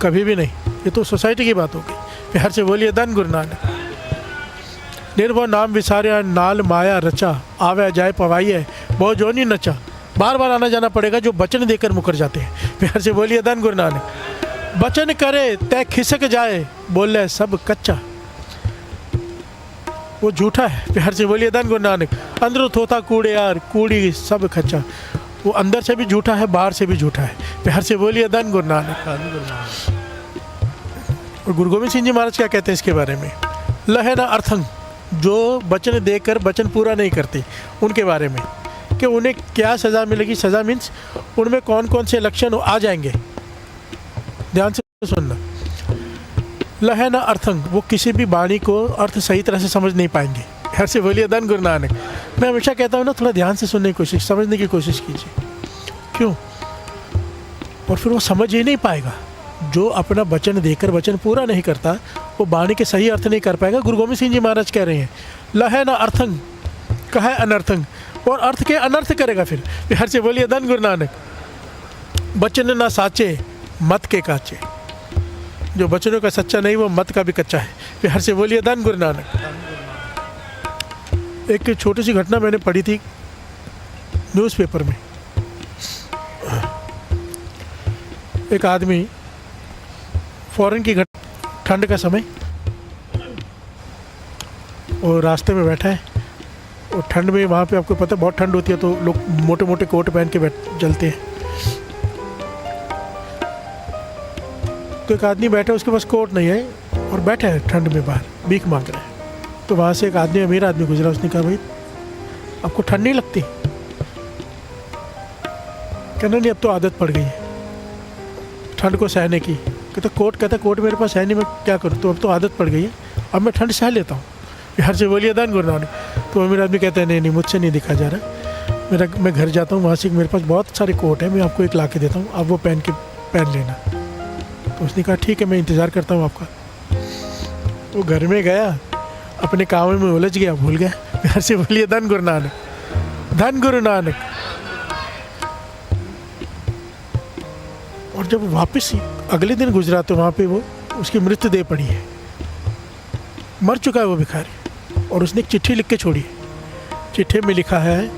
कभी भी नहीं। ये तो सोसाइटी की बात होगी। प्यार से बोलिए धन गुरु नानक। निर्भय नाम विसारिया, नाल माया रचा, आवे जाए पवाइए बहु जोनी नचा। बार बार आना जाना पड़ेगा जो वचन देकर मुकर जाते हैं। प्यार से बोलिए धन गुरु नानक। वचन करे तय खिसक जाए, बोले सब कच्चा, वो झूठा है। प्यार से बोलिए धन गुरु नानक। अंदर थोथा कूड़े यार, कूड़ी सब खच्चा, वो अंदर से भी झूठा है, बाहर से भी झूठा है। प्यार से बोलिए धन गुरु नानक। और गुरु गोविंद सिंह जी महाराज क्या कहते हैं इसके बारे में? लहे ना अर्थंग, जो वचन देकर वचन पूरा नहीं करते, उनके बारे में कि उन्हें क्या सज़ा मिलेगी। सज़ा मीन्स उनमें कौन कौन से लक्षण आ जाएंगे। ध्यान से सुनना। लहे ना अर्थंग, वो किसी भी वाणी को अर्थ सही तरह से समझ नहीं पाएंगे। हर से बोलिए धन गुरु नानक। मैं हमेशा कहता हूँ ना, थोड़ा ध्यान से सुनने की कोशिश, समझने की कोशिश कीजिए। क्यों? और फिर वो समझ ही नहीं पाएगा। जो अपना वचन देकर वचन पूरा नहीं करता, वो वाणी के सही अर्थ नहीं कर पाएगा। गुरु गोविंद सिंह जी महाराज कह रहे हैं, लहे ना अर्थंग कहे अनर्थंग, और अर्थ के अनर्थ करेगा। फिर हर से बोलिए धन गुरु नानक। वचन ना साचे मत के काचे, जो वचनों का सच्चा नहीं वो मत का भी कच्चा है। प्यार से बोलिए धन गुरु नानक। एक छोटी सी घटना मैंने पढ़ी थी न्यूज़पेपर में। एक आदमी फॉरेन की ठंड का समय, और रास्ते में बैठा है, और ठंड में वहाँ पे आपको पता है बहुत ठंड होती है, तो लोग मोटे मोटे कोट पहन के चलते हैं। तो एक आदमी बैठा, उसके पास कोट नहीं है और बैठा है ठंड में बाहर, भीख मांग रहा है। तो वहाँ से एक आदमी, अमीर आदमी गुजरा, उसने कहा, भाई आपको ठंड नहीं लगती? कहना नहीं, अब तो आदत पड़ गई है ठंड को सहने की। कहता कोट, कहता कोट मेरे पास है नहीं, मैं क्या करूँ? तो अब तो आदत पड़ गई है, अब मैं ठंड सह लेता हूँ। यार से बोलिए धन गुरु नानक। तो अमीर आदमी कहता है, नहीं मुझसे नहीं दिखा जा रहा, मैं घर जाता हूँ, वहाँ से मेरे पास बहुत सारे कोट हैं, मैं आपको एक ला के देता हूँ, आप वो पहन लेना। तो उसने कहा ठीक है, मैं इंतज़ार करता हूँ आपका। वो घर में गया, अपने काम में उलझ गया, भूल गया। घर से बोलिए धन गुरु नानक। धन गुरु नानक। और जब वापस अगले दिन गुजरा तो वहाँ पे वो उसकी मृत्यु देह पड़ी है, मर चुका है वो भिखारी। और उसने एक चिट्ठी लिख के छोड़ी है। चिट्ठी में लिखा है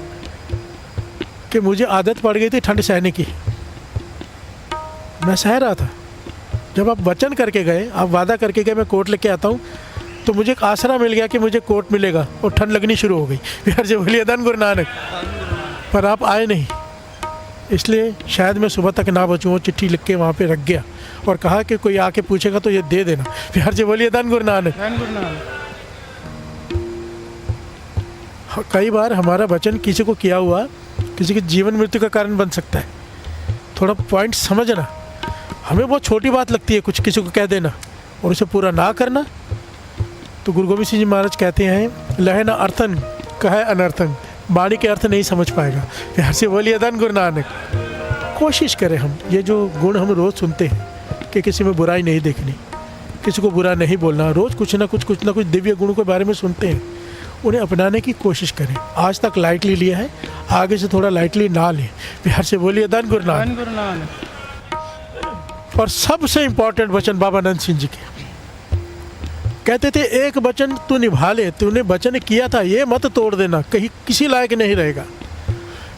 कि मुझे आदत पड़ गई थी ठंड सहने की, मैं सह रहा था। जब आप वचन करके गए, आप वादा करके गए मैं कोट लेके आता हूँ, तो मुझे एक आसरा मिल गया कि मुझे कोट मिलेगा, और ठंड लगनी शुरू हो गई। यार से बोलिए धन गुरु नानक। पर आप आए नहीं, इसलिए शायद मैं सुबह तक ना बचूँ। वो चिट्ठी लिख के वहाँ पे रख गया और कहा कि कोई आके पूछेगा तो ये दे देना। यार से बोलिए धन गुरु नानक। कई बार हमारा वचन किसी को किया हुआ किसी की जीवन मृत्यु का कारण बन सकता है। थोड़ा पॉइंट समझना। हमें बहुत छोटी बात लगती है कुछ किसी को कह देना और उसे पूरा ना करना। तो गुरु गोविंद सिंह जी महाराज कहते हैं, लहे ना अर्थन कहे अनर्थन, वाणी के अर्थ नहीं समझ पाएगा। यार से बोलिए धन गुरु नानक। कोशिश करें हम, ये जो गुण हम रोज़ सुनते हैं कि किसी में बुराई नहीं देखनी, किसी को बुरा नहीं बोलना, रोज़ कुछ ना कुछ दिव्य गुणों के बारे में सुनते हैं, उन्हें अपनाने की कोशिश करें। आज तक लाइटली लिया है, आगे से थोड़ा लाइटली ना लें। प्यार से बोलिए धन गुरु नानक। धन गुरु नानक। और सबसे इम्पोर्टेंट वचन बाबा नंद सिंह जी के कहते थे, एक वचन तू निभा ले, तूने वचन किया था ये मत तोड़ देना, कहीं किसी लायक नहीं रहेगा।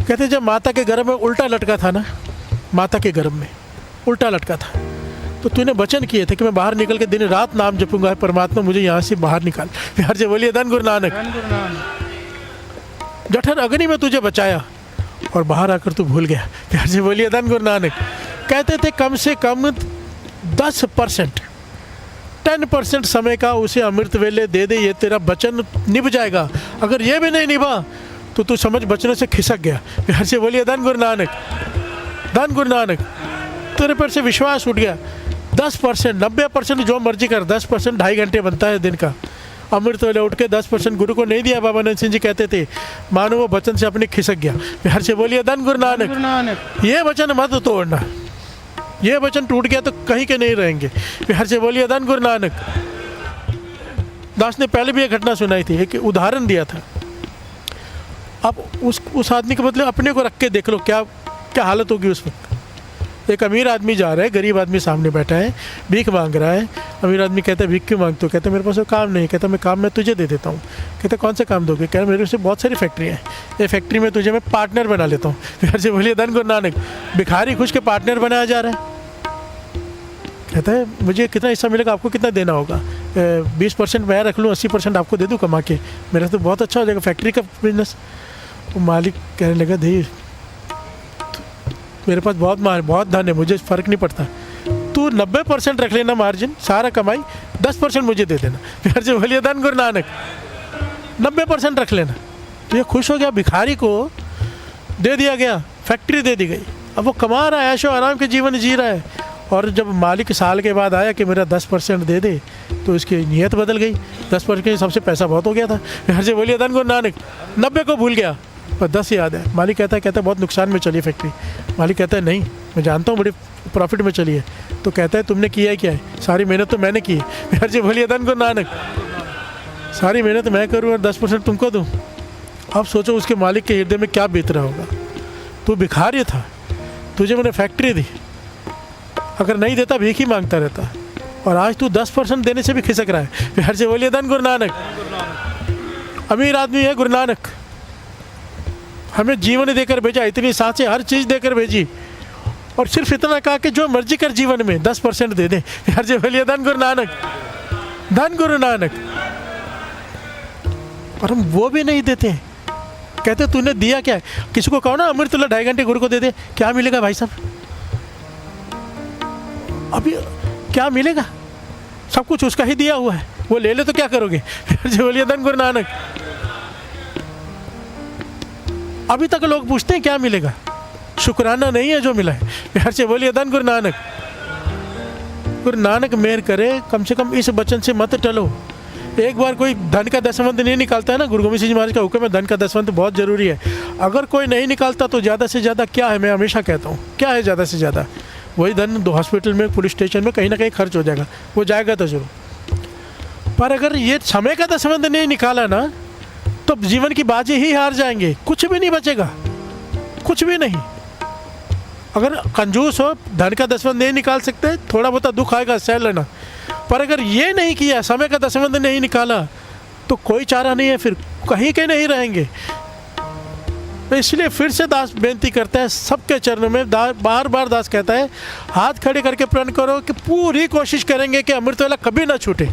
कहते जब माता के गर्भ में उल्टा लटका था ना, माता के गर्भ में उल्टा लटका था, तो तूने वचन किए थे कि मैं बाहर निकल के दिन रात नाम जपूंगा, परमात्मा मुझे यहाँ से बाहर निकाल। प्यार से बोलिए धन गुरु नानक। धन गुरु नानक। जठर अग्नि में तुझे बचाया और बाहर आकर तू भूल गया। प्यार से बोलिए धन गुरु नानक। कहते थे कम से कम 10% समय का उसे अमृत वेले दे दे, ये तेरा वचन निभ जाएगा। अगर ये भी नहीं निभा तो तू समझ बचने से खिसक गया। प्यार से बोलिए धन गुरु नानक। धन गुरु नानक। तेरे पर से विश्वास उठ गया। 10%, 90% जो मर्जी कर, 10% 2.5 घंटे बनता है दिन का। अमृत वेले उठ के 10% गुरु को नहीं दिया। बाबा नंद सिंह जी कहते थे मानो वो वचन से अपने खिसक गया। प्यार से बोलिए धन गुरु नानक। गुरु नानक। ये वचन मत तोड़ना, ये वचन टूट गया तो कहीं के नहीं रहेंगे। प्यार से बोलिए धन गुरु नानक। दास ने पहले भी एक घटना सुनाई थी, एक उदाहरण दिया था। अब उस आदमी के बदले अपने को रख के देख लो क्या क्या हालत होगी उस वक्त। एक अमीर आदमी जा रहा है, गरीब आदमी सामने बैठा है, भीख मांग रहा है। अमीर आदमी कहता है भीख क्यों मांगते हो? कहता है मेरे पास वो काम नहीं। कहता मैं काम मैं तुझे दे देता हूँ। कहता कौन सा काम दोगे? कहता मेरे से बहुत सारी फैक्ट्रियाँ हैं, ये फैक्ट्री में तुझे मैं पार्टनर बना लेता हूँ। प्यार से बोलिए धन गुरु नानक। भिखारी खुश के पार्टनर बनाया जा रहा है। कहता है मुझे कितना हिस्सा मिलेगा, आपको कितना देना होगा? 20% मैं रख लूँ, 80% आपको दे दूँ कमा के, मेरा तो बहुत अच्छा हो जाएगा फैक्ट्री का बिजनेस। वो मालिक कहने लगा धी मेरे पास बहुत धन है, मुझे फ़र्क नहीं पड़ता, तू 90% रख लेना मार्जिन, सारा कमाई 10% मुझे दे देना। प्यार से बोलिए धन गुरु नानक। 90% रख लेना। तो ये खुश हो गया, भिखारी को दे दिया गया, फैक्ट्री दे दी गई। अब वो कमा रहा है, ऐशो आराम के जीवन जी रहा है। और जब मालिक साल के बाद आया कि मेरा 10% दे दे, तो इसकी नीयत बदल गई। 10% के हिसाब से पैसा बहुत हो गया था। प्यार से बोलिए धन गुरु नानक। 90 को भूल गया पर 10 याद है। मालिक कहता है बहुत नुकसान में चली फैक्ट्री। मालिक कहता है नहीं, मैं जानता हूँ बड़ी प्रॉफिट में चली है। तो कहता है तुमने किया है क्या है? सारी मेहनत तो मैंने की है। प्यार से बोलिए धन गुरु नानक। सारी मेहनत मैं करूँ और 10% तुमको दूँ। अब सोचो उसके मालिक के हृदय में क्या बीत रहा होगा। तू भिखारी था, तुझे मैंने फैक्ट्री दी, अगर नहीं देता भीख ही मांगता रहता, और आज तू 10% देने से भी खिसक रहा है। प्यार से बोलिए धन गुरु नानक। अमीर आदमी है गुरु नानक, हमें जीवन देकर भेजा, इतनी सांसें हर चीज़ देकर भेजी, और सिर्फ इतना कहा कि जो मर्जी कर जीवन में 10% दे दे। प्यार से बोलिए धन गुरु नानक। धन गुरु नानक। और हम वो भी नहीं देते। कहते तूने दिया क्या है? किसी को कहो ना अमृत 2.5 घंटे गुरु को दे दे, क्या मिलेगा भाई साहब? अभी क्या मिलेगा? सब कुछ उसका ही दिया हुआ है, वो ले ले तो क्या करोगे? जो बोलिए धन गुरु नानक। अभी तक लोग पूछते हैं क्या मिलेगा, शुक्राना नहीं है जो मिला है। प्यार से बोलिए धन गुरु नानक। गुरु नानक मेहर करे, कम से कम इस वचन से मत टलो। एक बार कोई धन का दसवंध नहीं निकालता है ना, गुरु गोविंद सिंह जी महाराज का हुक्म है धन का दसवंध बहुत ज़रूरी है। अगर कोई नहीं निकालता तो ज़्यादा से ज़्यादा क्या है, मैं हमेशा कहता हूँ क्या है ज़्यादा से ज़्यादा, वही धन हॉस्पिटल में, पुलिस स्टेशन में कहीं ना कहीं खर्च हो जाएगा, वो जाएगा तो जरूर। पर अगर ये समय का दसवंध नहीं निकाला ना, तो जीवन की बाजी ही हार जाएंगे, कुछ भी नहीं बचेगा, कुछ भी नहीं। अगर कंजूस हो, धन का दसवंध नहीं निकाल सकते, थोड़ा बहुत दुख आएगा, सह लेना। पर अगर ये नहीं किया, समय का दसवंध नहीं निकाला, तो कोई चारा नहीं है, फिर कहीं के नहीं रहेंगे। तो इसलिए फिर से दास बेनती करता है सबके चरणों में, बार बार दास कहता है हाथ खड़े करके प्रण करो कि पूरी कोशिश करेंगे कि अमृत वेला कभी ना छूटे।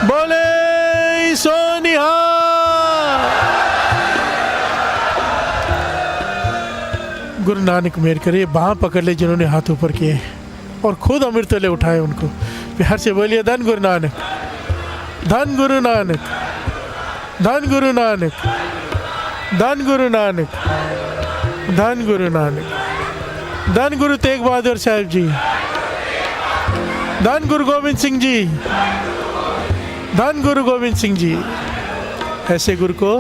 बोले सोनिहा। गुरु नानक मेहर करे, बाँह पकड़ ले जिन्होंने हाथ ऊपर किए और खुद अमृत वेले उठाए उनको। प्यार से बोलिए धन गुरु नानक। धन गुरु नानक। धन गुरु नानक। धन गुरु नानक। धन गुरु नानक। धन गुरु तेग बहादुर साहब जी। धन गुरु गोविंद सिंह जी। धन गुरु गोविंद सिंह जी। ऐसे गुरु को